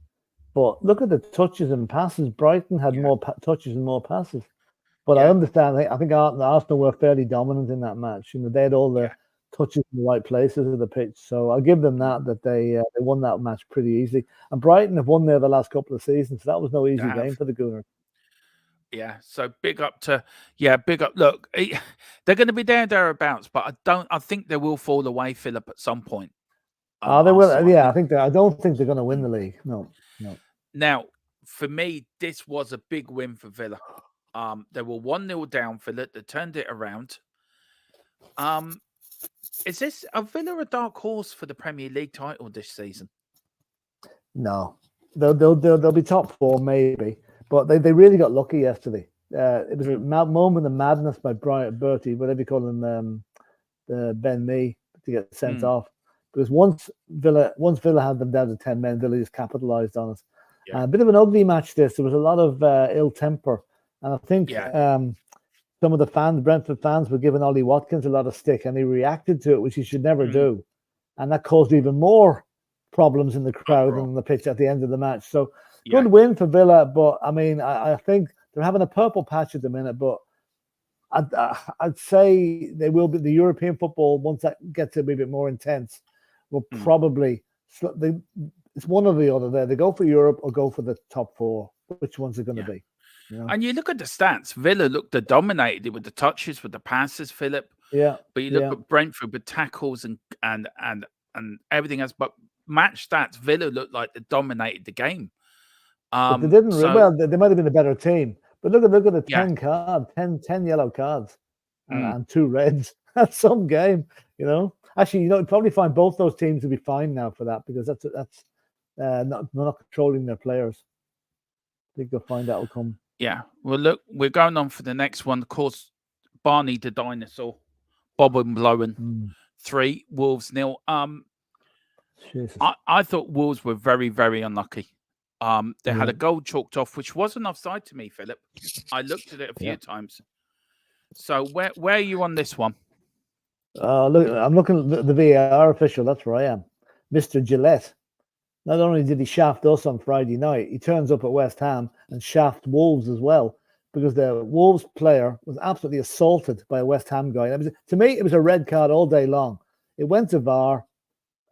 Speaker 3: But look at the touches and passes. Brighton had more touches and more passes. But I understand. I think Arsenal were fairly dominant in that match. You know, they had all the touches in the right places of the pitch. So I'll give them that they won that match pretty easily. And Brighton have won there the last couple of seasons. So that was no easy game for the Gooners.
Speaker 1: Yeah, so big up. Look, they're going to be thereabouts, but I think they will fall away, Philip, at some point.
Speaker 3: They will. Yeah, I don't think they're going to win the league. No.
Speaker 1: Now, for me, this was a big win for Villa. They were 1-0 down, Philip. They turned it around. Is this a Villa a dark horse for the Premier League title this season?
Speaker 3: No, they'll be top 4 maybe. But they really got lucky yesterday. It was a moment of madness by Bertie, whatever you call him, Ben Mee, to get sent off. Because once Villa had them down to 10 men, Villa just capitalised on it. Yeah. A bit of an ugly match this. There was a lot of ill temper. And I think some of the Brentford fans, were giving Ollie Watkins a lot of stick, and he reacted to it, which he should never do. And that caused even more problems in the crowd and on the pitch at the end of the match. So good win for Villa, but I mean, I think they're having a purple patch at the minute, but I'd say they will be the European football, once that gets a wee bit more intense, will probably, it's one or the other there. They go for Europe or go for the top 4. Which ones are going to be? You know?
Speaker 1: And you look at the stats, Villa looked dominated with the touches, with the passes, Philip.
Speaker 3: Yeah.
Speaker 1: But you look at Brentford with tackles and everything else. But match stats, Villa looked like they dominated the game.
Speaker 3: But they didn't. They might have been a better team. But look at the 10 cards, 10 yellow cards, and 2 reds. That's some game, you know. Actually, you'd probably find both those teams will be fine now for that, because that's not controlling their players. I think they'll find that will come.
Speaker 1: Yeah. Well, look, we're going on for the next one. Of course, Barney the dinosaur, Bob and Blowen, 3, Wolves 0. I thought Wolves were very, very unlucky. They had a goal chalked off, which wasn't offside to me, Philip. I looked at it a few times. So where are you on this one?
Speaker 3: Look, I'm looking at the VAR official. That's where I am. Mr. Gillette. Not only did he shaft us on Friday night, he turns up at West Ham and shaft Wolves as well, because the Wolves player was absolutely assaulted by a West Ham guy. To me, it was a red card all day long. It went to VAR.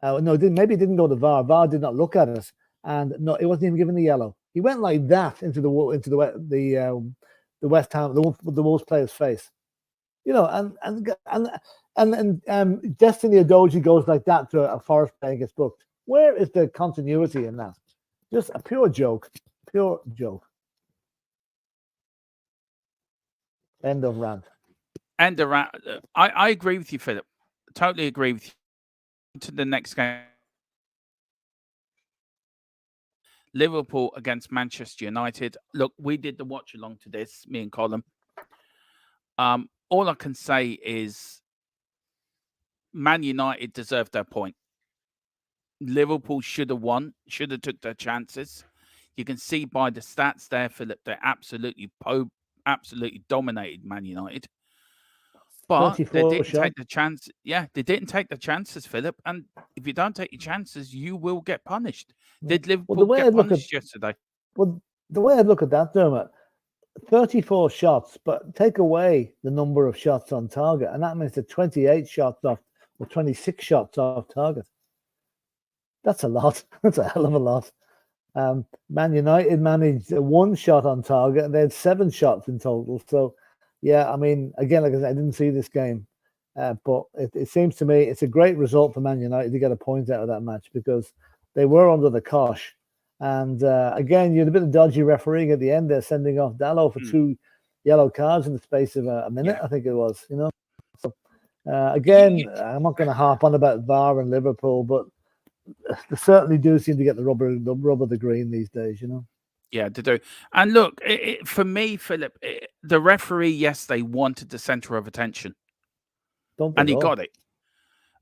Speaker 3: No, maybe it didn't go to VAR. VAR did not look at it, and no, it wasn't even given the yellow. He went like that into the West Ham, the Wolves player's face. You know, and Destiny Adoji goes like that to a Forest player and gets booked. Where is the continuity in that? Just a pure joke. Pure joke. End of rant.
Speaker 1: End of rant. I agree with you, Philip. Totally agree with you. To the next game. Liverpool against Manchester United. Look, we did the watch along to this, me and Colin. All I can say is Man United deserved their point. Liverpool should have won, should have took their chances. You can see by the stats there, Philip, they absolutely dominated Man United. But they didn't take the chance. Yeah, they didn't take the chances, Philip. And if you don't take your chances, you will get punished. Did Liverpool get punished yesterday?
Speaker 3: Well, the way I look at that, Dermot, 34 shots, but take away the number of shots on target, and that means that 28 shots off or 26 shots off target. That's a lot. That's a hell of a lot. Man United managed 1 shot on target, and they had 7 shots in total. So, yeah, I mean, again, like I said, I didn't see this game, but it seems to me it's a great result for Man United to get a point out of that match, because they were under the cosh. And again, you had a bit of dodgy refereeing at the end there, sending off Dalot for yellow cards in the space of a minute.
Speaker 1: Yeah.
Speaker 3: I think it was. You know. So again, I'm not going to harp on about VAR and Liverpool, but they certainly do seem to get the rub of the green these days. You know.
Speaker 1: Yeah, they do. And look, for me, Philip, the referee yesterday wanted the centre of attention, and he got it.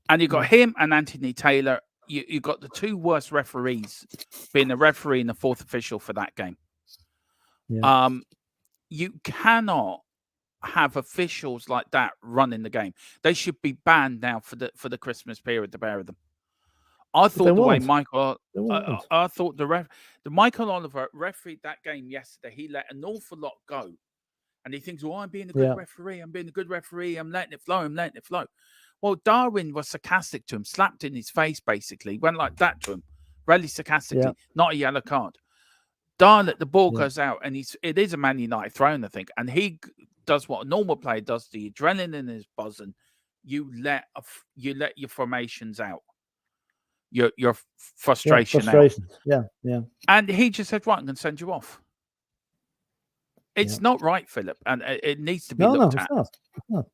Speaker 1: And you got him and Anthony Taylor. You got the two worst referees being the referee and the fourth official for that game.
Speaker 3: Yeah.
Speaker 1: You cannot have officials like that running the game. They should be banned now for the Christmas period, the pair of them. I thought the way Michael, I thought the Michael Oliver refereed that game yesterday. He let an awful lot go, and he thinks, "Well, I'm being a good referee. I'm being a good referee. I'm letting it flow. I'm letting it flow." Well, Darwin was sarcastic to him, slapped in his face, basically went like that to him, really sarcastically, not a yellow card. Darwin, the ball goes out, and it is a Man United throw-in, I think, and he does what a normal player does. The adrenaline is buzzing. You let your formations out. Your frustration out.
Speaker 3: Yeah.
Speaker 1: And he just said, right, I'm going to send you off. It's not right, Philip, and it needs to be looked at.
Speaker 3: It's not.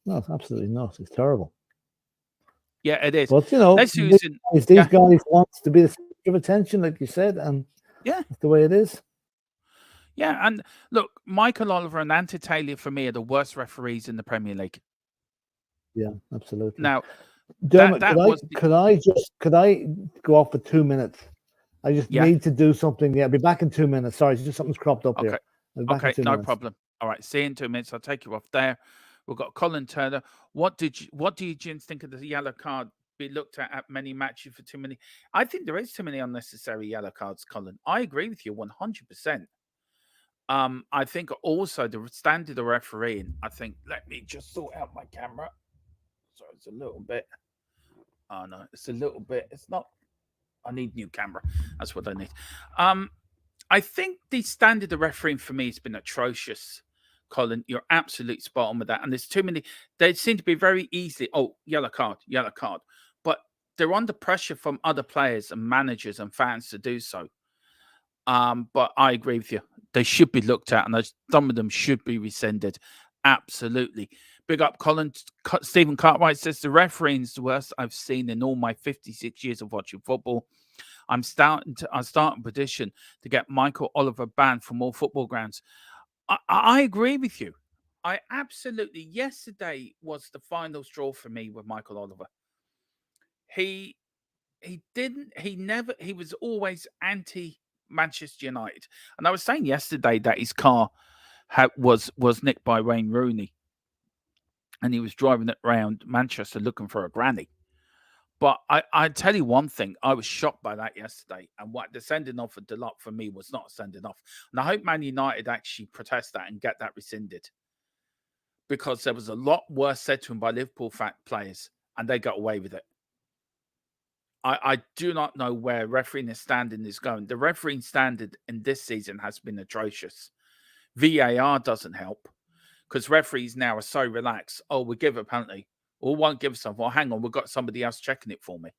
Speaker 3: No, absolutely not. It's terrible.
Speaker 1: Yeah, it is.
Speaker 3: But, you know, these guys want to be the center of attention, like you said, and that's the way it is.
Speaker 1: Yeah, and look, Michael Oliver and Anthony Taylor, for me, are the worst referees in the Premier League.
Speaker 3: Yeah, absolutely.
Speaker 1: Now,
Speaker 3: Dermot, could I go off for 2 minutes? I just need to do something. Yeah, I'll be back in 2 minutes. Sorry, just something's cropped up here.
Speaker 1: Okay, no problem. All right, see you in 2 minutes. I'll take you off there. We've got Colin Turner. What do you, Jim, think of the yellow card be looked at many matches for too many? I think there is too many unnecessary yellow cards, Colin. I agree with you 100%. I think also the standard of refereeing, I think, let me just sort out my camera. So it's a little bit. Oh, no, it's a little bit. It's not. I need new camera. That's what I need. I think the standard of refereeing for me has been atrocious. Colin, you're absolutely spot on with that. And there's too many. They seem to be very easily, yellow card. But they're under pressure from other players and managers and fans to do so. But I agree with you. They should be looked at, and some of them should be rescinded. Absolutely. Big up, Colin. Stephen Cartwright says, the refereeing is the worst I've seen in all my 56 years of watching football. I'm starting a petition to get Michael Oliver banned from all football grounds. I agree with you. I absolutely. Yesterday was the final straw for me with Michael Oliver. He was always anti-Manchester United. And I was saying yesterday that his car was nicked by Wayne Rooney. And he was driving it around Manchester looking for a granny. But I tell you one thing, I was shocked by that yesterday. And what the sending off of Delop for me was not sending off. And I hope Man United actually protest that and get that rescinded. Because there was a lot worse said to him by Liverpool players, and they got away with it. I do not know where refereeing standard is going. The refereeing standard in this season has been atrocious. VAR doesn't help because referees now are so relaxed. Oh, we give a penalty. Or won't give something. Well, hang on, we've got somebody else checking it for me.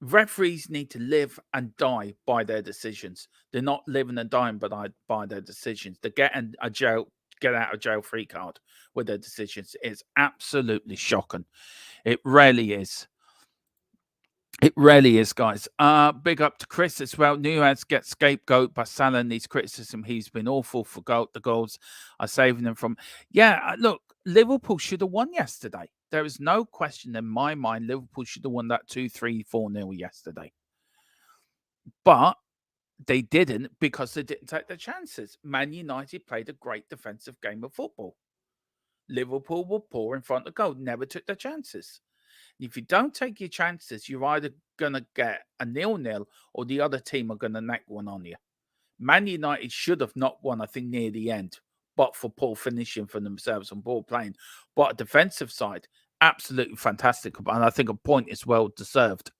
Speaker 1: Referees need to live and die by their decisions. They're not living and dying by their decisions. They're getting a get out of jail free card with their decisions. It's absolutely shocking. It really is. It really is, guys. Big up to Chris as well. Nunez gets scapegoat by Salah and his criticism. He's been awful for the goals are saving them from. Yeah, look, Liverpool should have won yesterday. There is no question in my mind Liverpool should have won that 2-3, 4-0 yesterday. But they didn't because they didn't take their chances. Man United played a great defensive game of football. Liverpool were poor in front of goal, never took their chances. If you don't take your chances, you're either going to get a 0-0 or the other team are going to knock one on you. Man United should have not won, I think, near the end, but for poor finishing for themselves and ball playing. But a defensive side, absolutely fantastic. And I think a point is well deserved.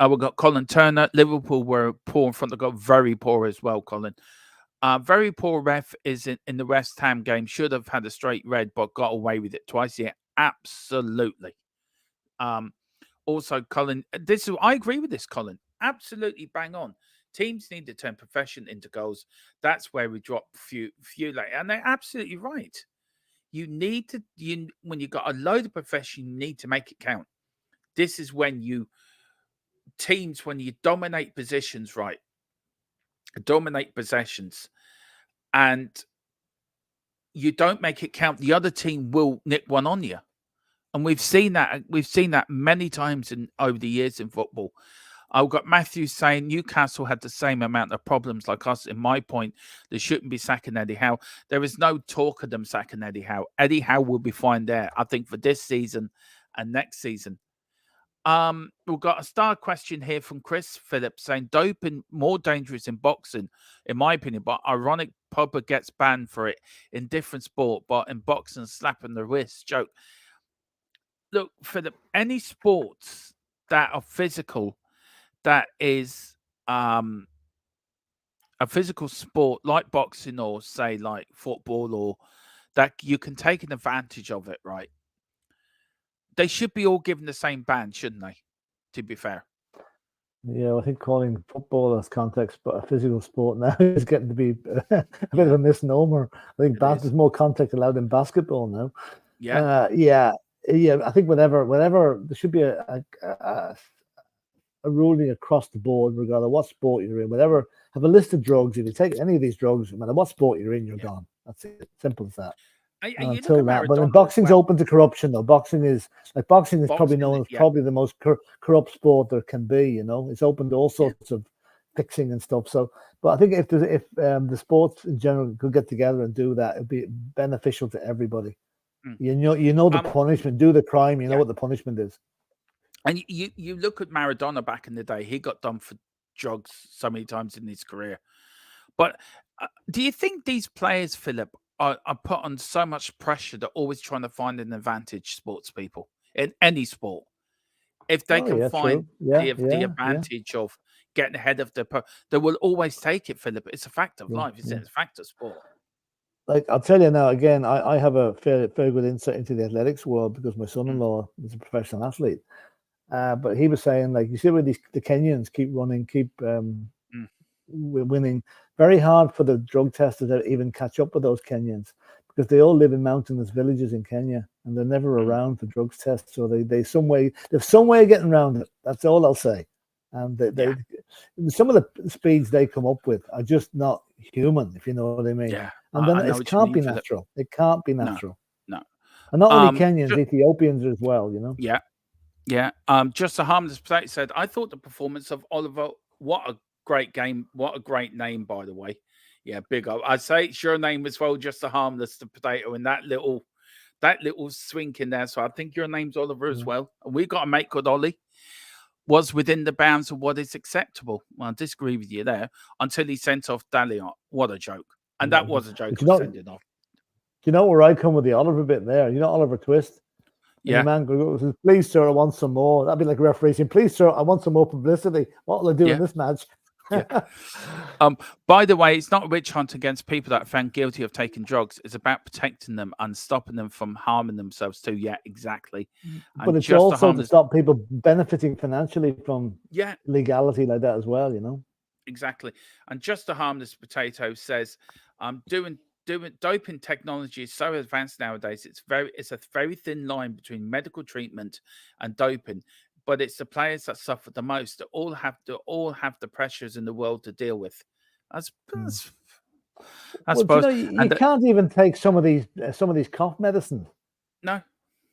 Speaker 1: We've got Colin Turner. Liverpool were poor in front of goal, very poor as well, Colin. Very poor ref is in the West Ham game. Should have had a straight red, but got away with it twice. Yeah, absolutely. Also, Colin, I agree with this, Colin. Absolutely bang on. Teams need to turn profession into goals. That's where we drop few late. And they're absolutely right. You need to, when you've got a load of profession, you need to make it count. This is when teams, when you dominate positions, right? Dominate possessions, and you don't make it count, the other team will nick one on you. And we've seen that. We've seen that many times over the years in football. I've got Matthew saying Newcastle had the same amount of problems like us. In my point, they shouldn't be sacking Eddie Howe. There is no talk of them sacking Eddie Howe. Eddie Howe will be fine there, I think, for this season and next season. We've got a star question here from Chris Phillips saying doping more dangerous in boxing, in my opinion, but ironic Pogba gets banned for it in different sport, but in boxing, slapping the wrist. Joke. Look, Philip, any sports that are physical, that is a physical sport like boxing or say like football, or that you can take an advantage of it, right? They should be all given the same ban, shouldn't they? To be fair.
Speaker 3: Yeah, I think calling football as context, but a physical sport now is getting to be a bit of a misnomer. I think there's more contact allowed in basketball now. Yeah. I think whenever there should be a ruling across the board, regardless of what sport you're in. Whatever, have a list of drugs. If you take any of these drugs, no matter what sport you're in, you're gone. That's it. Simple as that. Until that, but boxing's open to corruption, though. Boxing is probably known as probably the most corrupt sport there can be. You know, it's open to all sorts of fixing and stuff. So, but I think if the sports in general could get together and do that, it'd be beneficial to everybody. You know the punishment. Do the crime. You know what the punishment is.
Speaker 1: And you look at Maradona back in the day. He got done for drugs so many times in his career. But do you think these players, Philip, are put on so much pressure that always trying to find an advantage, sports people, in any sport? If they can find the advantage of getting ahead of they will always take it, Philip. It's a fact of life, isn't it? It's a fact of sport.
Speaker 3: Like, I'll tell you now, again, I have a very good insight into the athletics world because my son-in-law is a professional athlete. But he was saying, like, you see where the Kenyans keep running, winning. Very hard for the drug testers to even catch up with those Kenyans because they all live in mountainous villages in Kenya and they're never around for drugs tests. So they've some way of getting around it. That's all I'll say. And some of the speeds they come up with are just not human, if you know what I mean.
Speaker 1: Yeah.
Speaker 3: And then it can't be natural. It can't be natural.
Speaker 1: No.
Speaker 3: And not only Kenyans, Ethiopians as well, you know?
Speaker 1: Yeah. Yeah. Just a harmless play said, I thought the performance of Oliver, what a great game. What a great name, by the way. Yeah, big up. I'd say it's your name as well, just a harmless the potato and that little swing in there. So I think your name's Oliver as well. And we got a mate called Ollie. Was within the bounds of what is acceptable. Well, I disagree with you there until he sent off Daliot. What a joke. And that was a joke. Sending off.
Speaker 3: Do you know where I come with the Oliver bit there? You know Oliver Twist?
Speaker 1: Yeah.
Speaker 3: The man goes, please, sir, I want some more. That'd be like a referee saying, please, sir, I want some more publicity. What will I do in this match?
Speaker 1: By the way, it's not a witch hunt against people that are found guilty of taking drugs. It's about protecting them and stopping them from harming themselves too. Yeah, exactly.
Speaker 3: But it's also to stop people benefiting financially from legality like that as well, you know?
Speaker 1: Exactly. And Just a Harmless Potato says, doping technology is so advanced nowadays. It's a very thin line between medical treatment and doping. But it's the players that suffer the most that all have the pressures in the world to deal with. I suppose.
Speaker 3: You can't even take some of these cough medicines.
Speaker 1: No,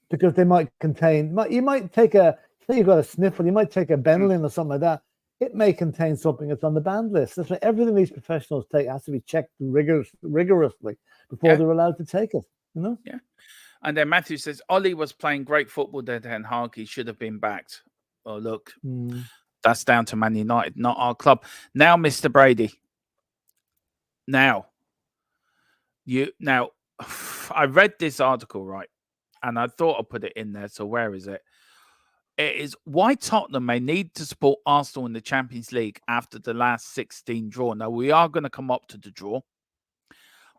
Speaker 3: because they might contain. You might take you've got a sniffle. You might take a Benylin or something like that. It may contain something that's on the banned list. That's why everything these professionals take has to be checked rigorously before they're allowed to take it. You know.
Speaker 1: Yeah. And then Matthew says, Ollie was playing great football there, Ten Hag. He should have been backed. Oh, look, that's down to Man United, not our club. Now, Mr. Brady. Now, I read this article, right? And I thought I'd put it in there. So where is it? It is why Tottenham may need to support Arsenal in the Champions League after the last 16 draw. Now, we are going to come up to the draw.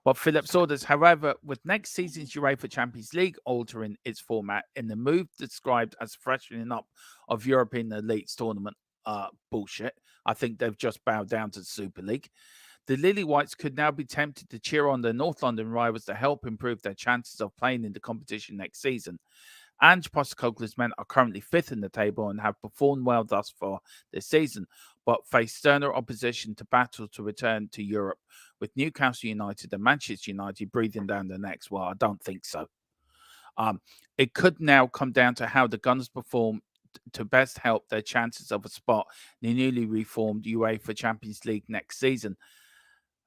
Speaker 1: But Philip Saunders, however, with next season's UEFA Champions League altering its format in the move described as freshening up of European elites tournament, bullshit. I think they've just bowed down to the Super League. The Lily Whites could now be tempted to cheer on their North London rivals to help improve their chances of playing in the competition next season. Ange Postecoglou's men are currently fifth in the table and have performed well thus far this season, but face sterner opposition to battle to return to Europe, with Newcastle United and Manchester United breathing down their necks. Well, I don't think so. It could now come down to how the Gunners perform to best help their chances of a spot in the newly reformed UEFA Champions League next season.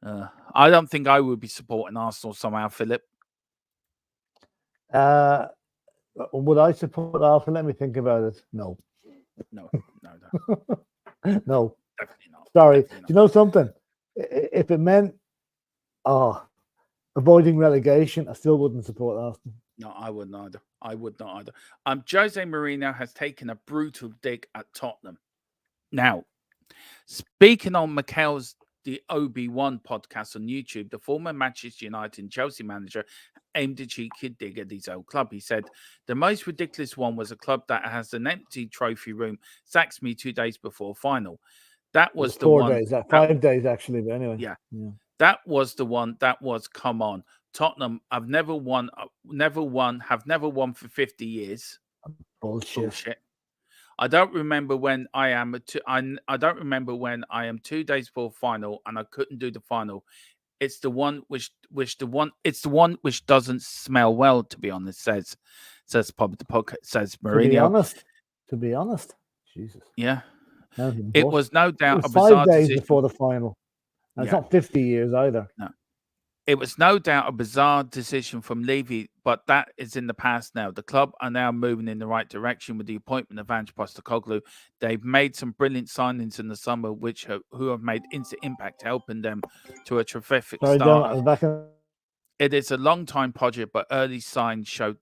Speaker 1: I don't think I would be supporting Arsenal somehow, Philip.
Speaker 3: Would I support Arsenal? Let me think about it. No.
Speaker 1: No.
Speaker 3: No.
Speaker 1: Definitely not.
Speaker 3: Sorry.
Speaker 1: Definitely not.
Speaker 3: Do you know something? If it meant avoiding relegation, I still wouldn't support Arsenal.
Speaker 1: No, I wouldn't either. I would not either. Jose Mourinho has taken a brutal dig at Tottenham. Now, speaking on Mikel's the OB1 podcast on YouTube, the former Manchester United and Chelsea manager aimed a cheeky dig at his old club. He said, the most ridiculous one was a club that has an empty trophy room, sacks me 2 days before final. That was the
Speaker 3: 4
Speaker 1: one.
Speaker 3: days, 5 days actually, but anyway.
Speaker 1: Yeah. That was the one that was, come on. Tottenham have never won for 50 years. Bullshit. I don't remember when I am 2 days before final and I couldn't do the final. It's the one which doesn't smell well, to be honest, says probably the podcast, says Mourinho.
Speaker 3: To be honest. Jesus.
Speaker 1: Yeah. It was no doubt a
Speaker 3: 5 days before the final. And it's not 50 years either.
Speaker 1: No. It was no doubt a bizarre decision from Levy, but that is in the past now. The club are now moving in the right direction with the appointment of Ange Postecoglou. They've made some brilliant signings in the summer, who have made instant impact, helping them to a terrific start. It is a long-time project, but early signs show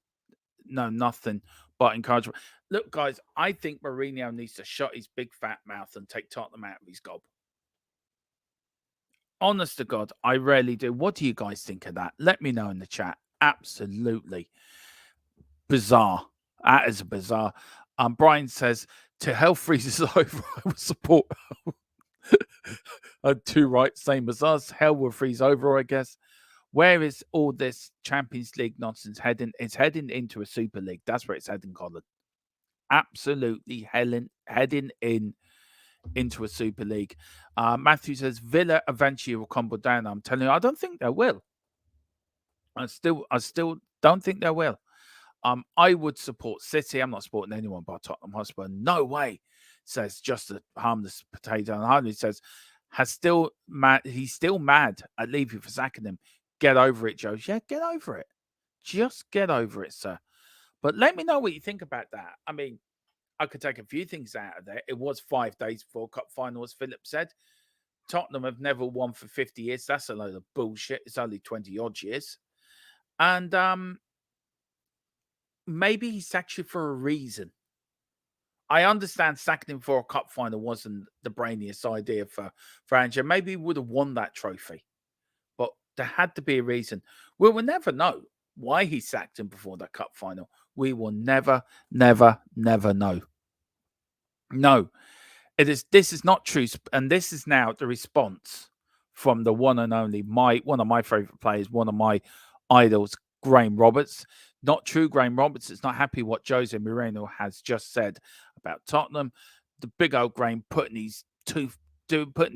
Speaker 1: nothing but encouragement. Look, guys, I think Mourinho needs to shut his big fat mouth and take Tottenham out of his gob. Honest to God, I really do. What do you guys think of that? Let me know in the chat. Absolutely bizarre. That is bizarre. Brian says, to hell freezes over, I will support. 2 right, same as us. Hell will freeze over, I guess. Where is all this Champions League nonsense heading? It's heading into a Super League. That's where it's heading, Colin. Absolutely heading into a Super League. Matthew says Villa eventually will crumble down. I'm telling you, I don't think they will. I still don't think they will. I would support City. I'm not supporting anyone but Tottenham Hotspur. No way, says just a harmless potato. And Harley says he's still mad at Levy for sacking him. Get over it, Joe. Yeah, get over it. Just get over it, sir. But let me know what you think about that. I mean, I could take a few things out of there. It was 5 days before cup final, as Philip said. Tottenham have never won for 50 years. That's a load of bullshit. It's only 20 odd years. And maybe he sacked you for a reason. I understand sacking him for a cup final wasn't the brainiest idea for Ange. Maybe he would have won that trophy. But there had to be a reason. We'll never know why he sacked him before that cup final. We will never know. No, this is not true. And this is now the response from the one and only one of my favorite players, one of my idols, Graham Roberts. Not true, Graham Roberts is not happy what Jose Mourinho has just said about Tottenham. The big old Graham putting his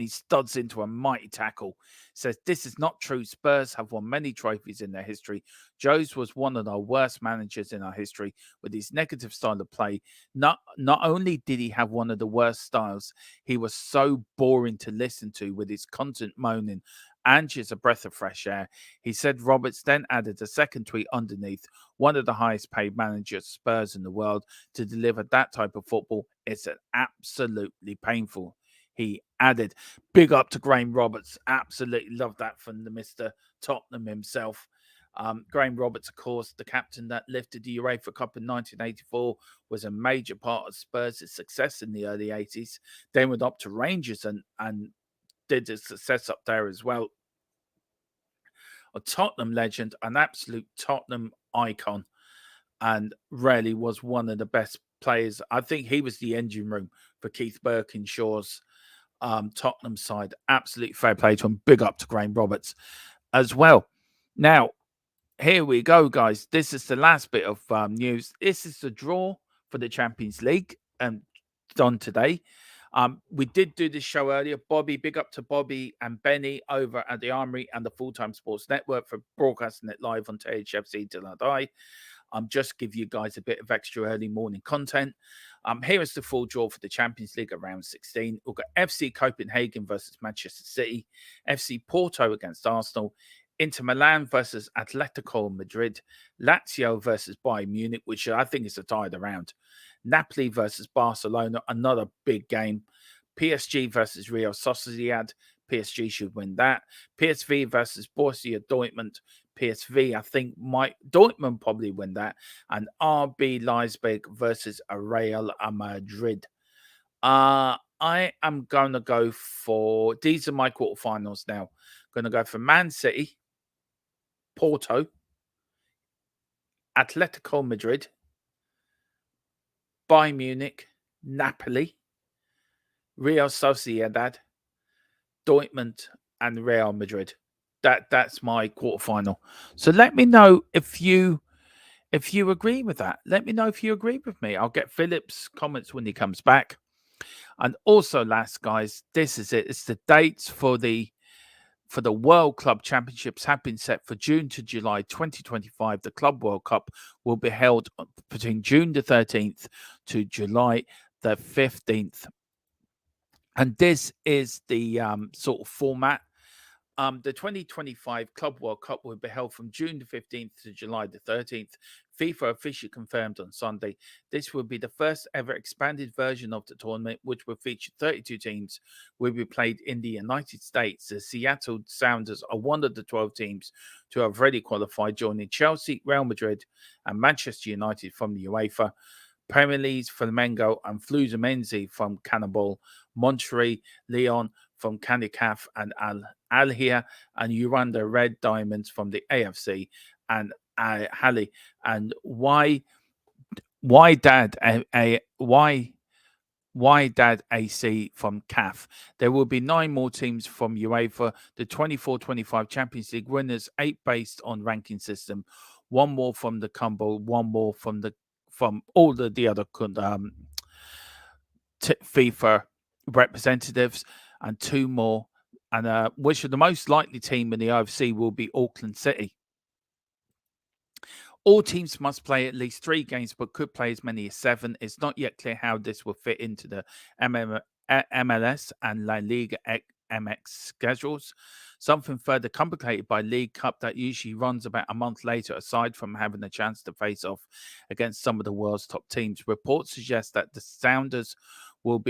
Speaker 1: studs into a mighty tackle. Says this is not true. Spurs have won many trophies in their history. Jose was one of our worst managers in our history with his negative style of play. Not only did he have one of the worst styles, he was so boring to listen to with his constant moaning. Ange is a breath of fresh air. He said. Roberts then added a second tweet underneath, one of the highest paid managers Spurs in the world. To deliver that type of football, it's absolutely painful. He added, big up to Graham Roberts. Absolutely love that from the Mr. Tottenham himself. Graham Roberts, of course, the captain that lifted the UEFA Cup in 1984, was a major part of Spurs' success in the early 80s. Then went up to Rangers and did a success up there as well. A Tottenham legend, an absolute Tottenham icon, and really was one of the best players. I think he was the engine room for Keith Birkinshaw's Tottenham side. Absolute fair play to him. Big up to Graham Roberts as well. Now, here we go, guys. This is the last bit of news. This is the draw for the Champions League done today. We did do this show earlier. Bobby, big up to Bobby and Benny over at the Armory and the Full-Time Sports Network for broadcasting it live on THFC Till I Die. Just give you guys a bit of extra early morning content. Here is the full draw for the Champions League at round 16. We've got FC Copenhagen versus Manchester City, FC Porto against Arsenal, Inter Milan versus Atletico Madrid, Lazio versus Bayern Munich, which I think is a tie of the round, Napoli versus Barcelona, another big game, PSG versus Real Sociedad, PSG should win that, PSV versus Borussia Dortmund, PSV, I think Dortmund probably win that, and RB Leipzig versus Real Madrid. I am going to go for, these are my quarterfinals now. Going to go for Man City, Porto, Atletico Madrid, Bayern Munich, Napoli, Real Sociedad, Dortmund, and Real Madrid. That's my quarterfinal. So let me know if you agree with that. Let me know if you agree with me. I'll get Philip's comments when he comes back. And also, last guys, this is it. It's the dates for the World Club Championships have been set for June to July 2025. The Club World Cup will be held between June the 13th to July the 15th. And this is the sort of format. The 2025 Club World Cup will be held from June the 15th to July the 13th. FIFA officially confirmed on Sunday. This will be the first ever expanded version of the tournament, which will feature 32 teams, will be played in the United States. The Seattle Sounders are one of the 12 teams to have already qualified, joining Chelsea, Real Madrid, and Manchester United from the UEFA, Premier League, Flamengo, and Fluminense from Cannibal, Monterrey, Leon from CANICAF, and Al-Hilal and Uganda Red Diamonds from the AFC, and Hali. And why Dad AC from CAF. There will be 9 more teams from UEFA, the 24-25 Champions League winners, 8 based on ranking system, 1 more from the Cumble, 1 more from all the other FIFA representatives, and 2 more. And which are the most likely team in the OFC will be Auckland City. All teams must play at least 3 games, but could play as many as 7. It's not yet clear how this will fit into the MLS and La Liga MX schedules. Something further complicated by League Cup that usually runs about a month later, aside from having a chance to face off against some of the world's top teams. Reports suggest that the Sounders will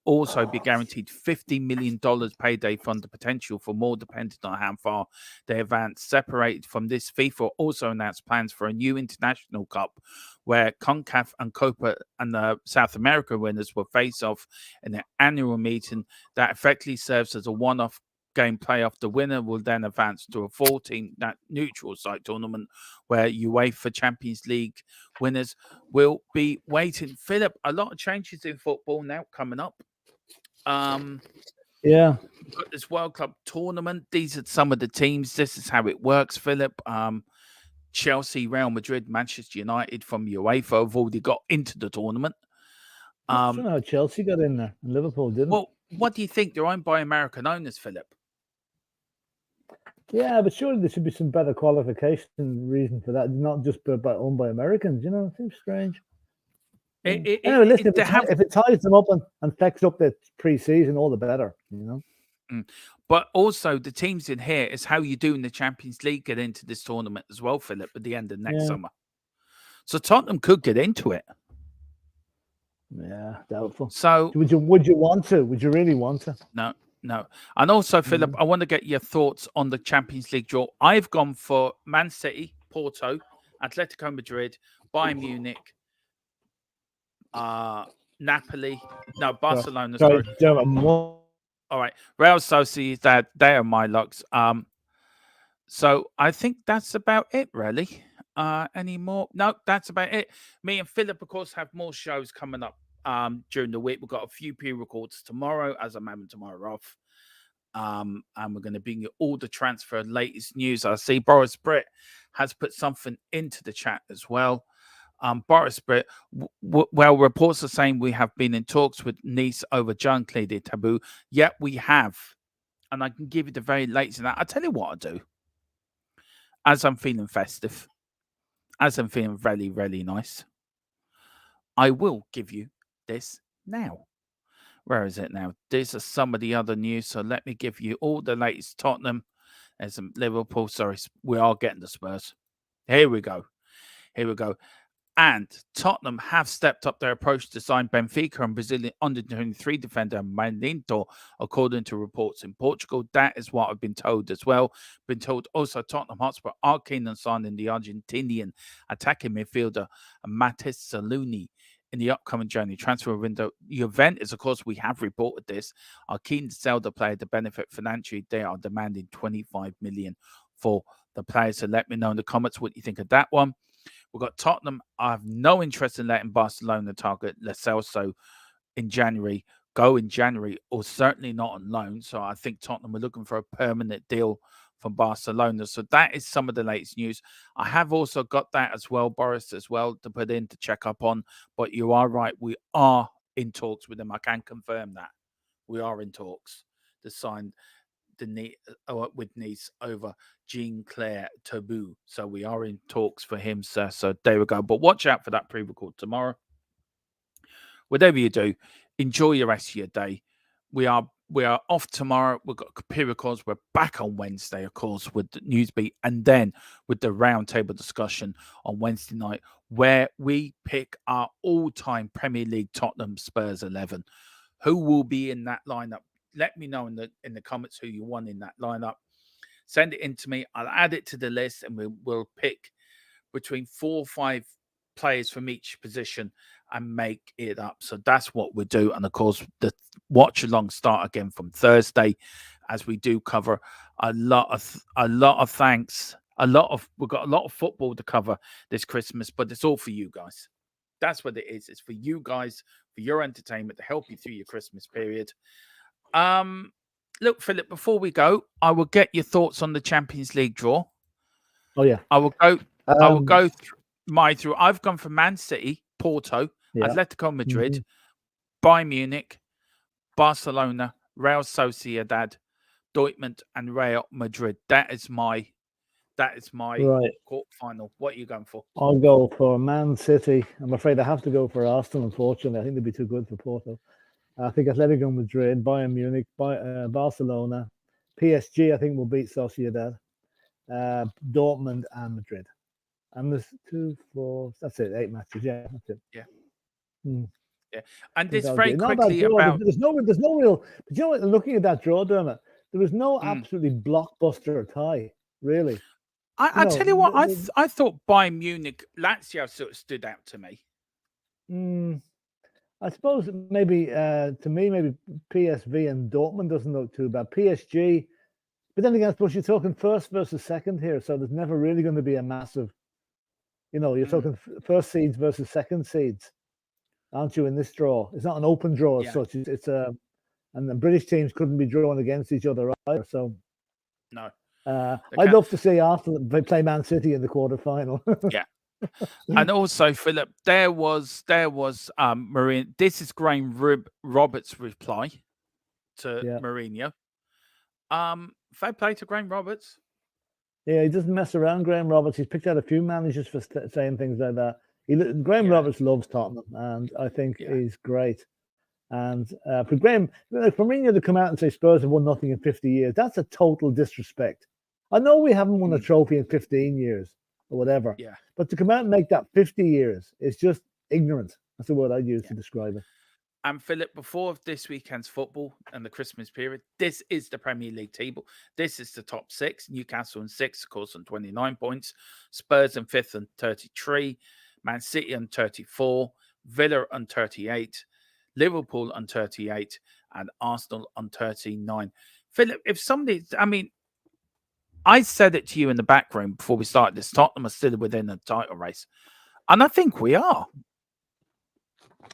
Speaker 1: also be guaranteed $50 million payday fund, the potential for more depending on how far they advance. Separated from this, FIFA also announced plans for a new international cup where CONCACAF and Copa and the South America winners will face off in an annual meeting that effectively serves as a one-off game playoff. The winner will then advance to a 14 neutral site tournament where UEFA Champions League winners will be waiting. Philip, a lot of changes in football now coming up.
Speaker 3: Yeah,
Speaker 1: got this World Club tournament. These are some of the teams. This is how it works, Philip. Chelsea, Real Madrid, Manchester United from UEFA have already got into the tournament.
Speaker 3: I don't know how Chelsea got in there and Liverpool didn't.
Speaker 1: Well, what do you think? They're owned by American owners, Philip.
Speaker 3: Yeah, but surely there should be some better qualification reason for that, not just owned by Americans. You know, it seems strange. Anyway, listen, if it ties them up and affects up the pre-season, all the better, you know.
Speaker 1: But also the teams in here is how you do in the Champions League get into this tournament as well, Philip, at the end of next summer. So Tottenham could get into it.
Speaker 3: Yeah, doubtful.
Speaker 1: So
Speaker 3: would you want to? Would you really want to?
Speaker 1: No. And also, Philip, I want to get your thoughts on the Champions League draw. I've gone for Man City, Porto, Atletico Madrid, Bayern Munich, Napoli. No, Barcelona. Sorry. All right. Real Sociedad, they are my locks. So I think that's about it, really. Any more? No, that's about it. Me and Philip, of course, have more shows coming up during the week. We've got a few pre-records tomorrow, as I'm having tomorrow off. And we're going to bring you all the transfer latest news. I see Boris Britt has put something into the chat as well. Boris Britt, well, reports are saying we have been in talks with Nice over Jean-Claude Tabou. Yet we have. And I can give you the very latest in that. I'll tell you what I'll do. As I'm feeling festive, as I'm feeling really, really nice, I will give you this now. Where is it now? These are some of the other news. So let me give you all the latest Tottenham. There's some Liverpool. Sorry, we are getting the Spurs. Here we go. Here we go. And Tottenham have stepped up their approach to sign Benfica and Brazilian under-23 defender Mandinto, according to reports in Portugal. That is what I've been told as well. Been told also Tottenham Hotspur are keen on signing the Argentinian attacking midfielder Matheus Saluni in the upcoming January transfer window. Juventus, of course, we have reported this, are keen to sell the player to benefit financially. They are demanding 25 million for the player. So let me know in the comments what you think of that one. We've got Tottenham. I have no interest in letting Barcelona target Lo Celso in January, or certainly not on loan. So I think Tottenham are looking for a permanent deal from Barcelona. So that is some of the latest news. I have also got that as well, Boris, as well, to put in to check up on. But you are right. We are in talks with them. I can confirm that. We are in talks to sign with Nice over Jean-Claude Tabou. So we are in talks for him, sir. So there we go. But watch out for that pre-record tomorrow. Whatever you do, enjoy the rest of your day. We are off tomorrow. We've got pre-records. We're back on Wednesday, of course, with the Newsbeat, and then with the roundtable discussion on Wednesday night, where we pick our all-time Premier League Tottenham Spurs 11. Who will be in that lineup? Let me know in the comments who you want in that lineup. Send it in to me. I'll add it to the list, and we'll pick between 4 or 5 players from each position and make it up. So that's what we do. And of course, the watch along start again from Thursday, as we do cover a lot of thanks. We've got a lot of football to cover this Christmas, but it's all for you guys. That's what it is. It's for you guys, for your entertainment, to help you through your Christmas period. Look, Philip, before we go, I will get your thoughts on the Champions League draw.
Speaker 3: Oh yeah.
Speaker 1: I will go through. I've gone for Man City, Porto, Atletico Madrid, Bayern Munich, Barcelona, Real Sociedad, Dortmund, and Real Madrid. That is my quarter final. What are you going for?
Speaker 3: I'll go for Man City. I'm afraid I have to go for Arsenal, unfortunately. I think they'd be too good for Porto. I think Atletico Madrid, Bayern Munich, Barcelona, PSG, I think will beat Sociedad, Dortmund and Madrid. And there's 2, 4, that's it, 8 matches. Yeah, that's it.
Speaker 1: Yeah. Yeah. And this very quickly
Speaker 3: about... There's no real... But you know what, looking at that draw, Dermot, there was no absolutely blockbuster tie, really.
Speaker 1: I tell you what, I thought Bayern Munich, Lazio sort of stood out to me.
Speaker 3: I suppose maybe to me, maybe PSV and Dortmund doesn't look too bad. PSG, but then again, I suppose you're talking first versus second here, so there's never really going to be a massive, you're talking first seeds versus second seeds, aren't you, in this draw? It's not an open draw as such. It's and the British teams couldn't be drawn against each other either. So
Speaker 1: no,
Speaker 3: I'd love to see Arsenal play Man City in the quarterfinal.
Speaker 1: Yeah. And also, Philip, there was Mourinho. This is Graham Roberts' reply to Mourinho. Fair play to Graham Roberts.
Speaker 3: Yeah, he doesn't mess around, Graham Roberts. He's picked out a few managers for saying things like that. Graham Roberts loves Tottenham, and I think he's great. And for Graham, for Mourinho to come out and say Spurs have won nothing in 50 years, that's a total disrespect. I know we haven't won a trophy in 15 years. Or whatever. Yeah. But to come out and make that 50 years is just ignorant. That's the word I'd use to describe it.
Speaker 1: And Philip, before this weekend's football and the Christmas period, this is the Premier League table. This is the top 6. Newcastle in 6th, of course, on 29 points. Spurs in 5th on 33. Man City on 34. Villa on 38. Liverpool on 38. And Arsenal on 39. Philip, if somebody, I said it to you in the back room before we started this. Tottenham are still within the title race. And I think we are.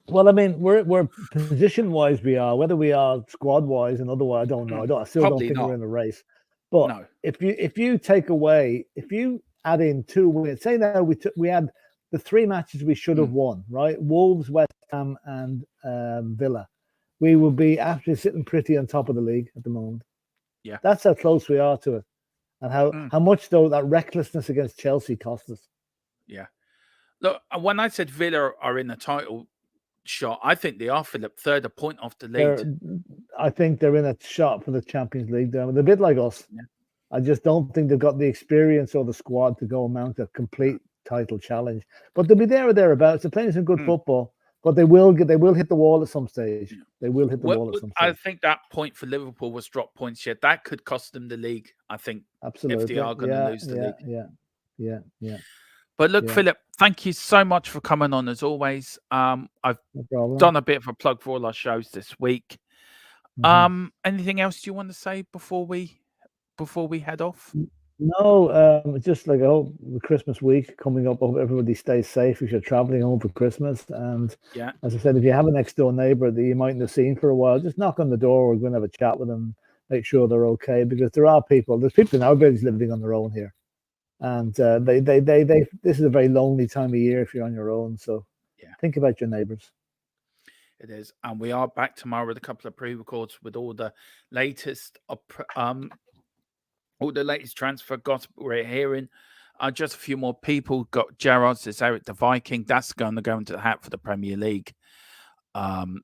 Speaker 3: Well, I mean, we're position-wise, we are. Whether we are squad-wise and otherwise, I don't know. I still don't
Speaker 1: Probably
Speaker 3: think
Speaker 1: not.
Speaker 3: we're in a race. But
Speaker 1: No.
Speaker 3: if you take away, if you add in 2 wins, say now we had the 3 matches we should have won, right? Wolves, West Ham, and Villa. We will be actually sitting pretty on top of the league at the moment.
Speaker 1: Yeah,
Speaker 3: that's how close we are to it, and how much though that recklessness against Chelsea cost us.
Speaker 1: Yeah. Look, when I said Villa are in the title shot, I think they are, Philip, third a point off the lead.
Speaker 3: I think they're in a shot for the Champions League. They're a bit like us.
Speaker 1: Yeah.
Speaker 3: I just don't think they've got the experience or the squad to go mount a complete title challenge. But they'll be there or thereabouts. They're playing some good football, but they will hit the wall at some stage. Yeah. They will hit the wall at some stage.
Speaker 1: I think that point for Liverpool was drop points yet. That could cost them the league, I think.
Speaker 3: Absolutely.
Speaker 1: If they are going to lose the league.
Speaker 3: Yeah.
Speaker 1: But look, Philip, thank you so much for coming on as always. I've done a bit of a plug for all our shows this week. Anything else you want to say before we head off?
Speaker 3: No, just like I hope the Christmas week coming up, I hope everybody stays safe if you're traveling home for Christmas. And as I said, if you have a next door neighbor that you mightn't have seen for a while, just knock on the door or go and have a chat with them, make sure they're okay, because there's people nowadays living on their own here. And this is a very lonely time of year if you're on your own. So think about your neighbors.
Speaker 1: It is. And we are back tomorrow with a couple of pre-records with all the latest transfer gossip we're hearing. Just a few more people. Got Gerrard says Eric the Viking. That's going to go into the hat for the Premier League. All-time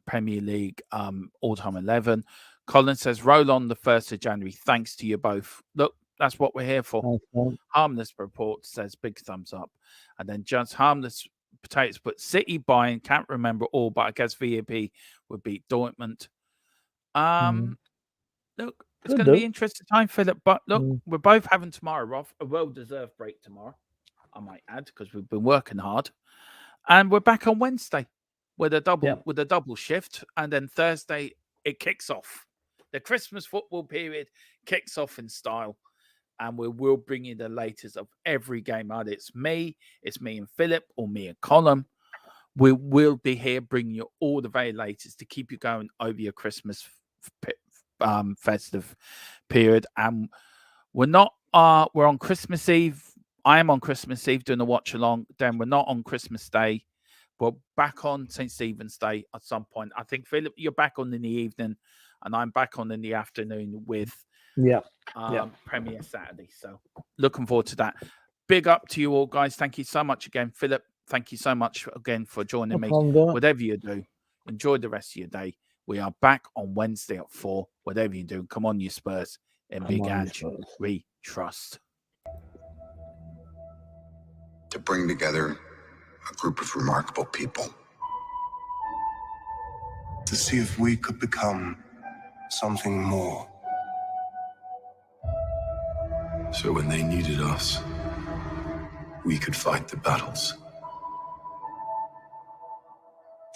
Speaker 1: 11. Colin says roll on the 1st of January. Thanks to you both. Look, that's what we're here for. Harmless Report says big thumbs up. And then just Harmless Potatoes put City buying. Can't remember all, but I guess VAP would beat Dortmund. Look, it's going to be an interesting time, Philip. But look, we're both having tomorrow off, a well-deserved break tomorrow, I might add, because we've been working hard. And we're back on Wednesday with a double shift. And then Thursday, it kicks off. The Christmas football period kicks off in style. And we will bring you the latest of every game. Either it's me and Philip, or me and Colin. We will be here bringing you all the very latest to keep you going over your Christmas festive period. And we're on Christmas Eve. I am on Christmas Eve doing a watch along. Then we're not on Christmas Day. We're back on St. Stephen's Day at some point. I think, Philip, you're back on in the evening, and I'm back on in the afternoon with Premier Saturday. So looking forward to that. Big up to you all, guys. Thank you so much again. Philip, thank you so much again for joining me. Whatever you do, enjoy the rest of your day. We are back on Wednesday at 4. Whatever you do, come on, you Spurs. And Big Ange, we trust.
Speaker 4: To bring together a group of remarkable people.
Speaker 5: To see if we could become something more.
Speaker 4: So when they needed us, we could fight the battles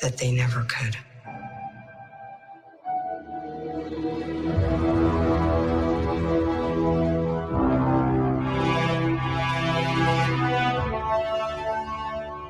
Speaker 6: that they never could.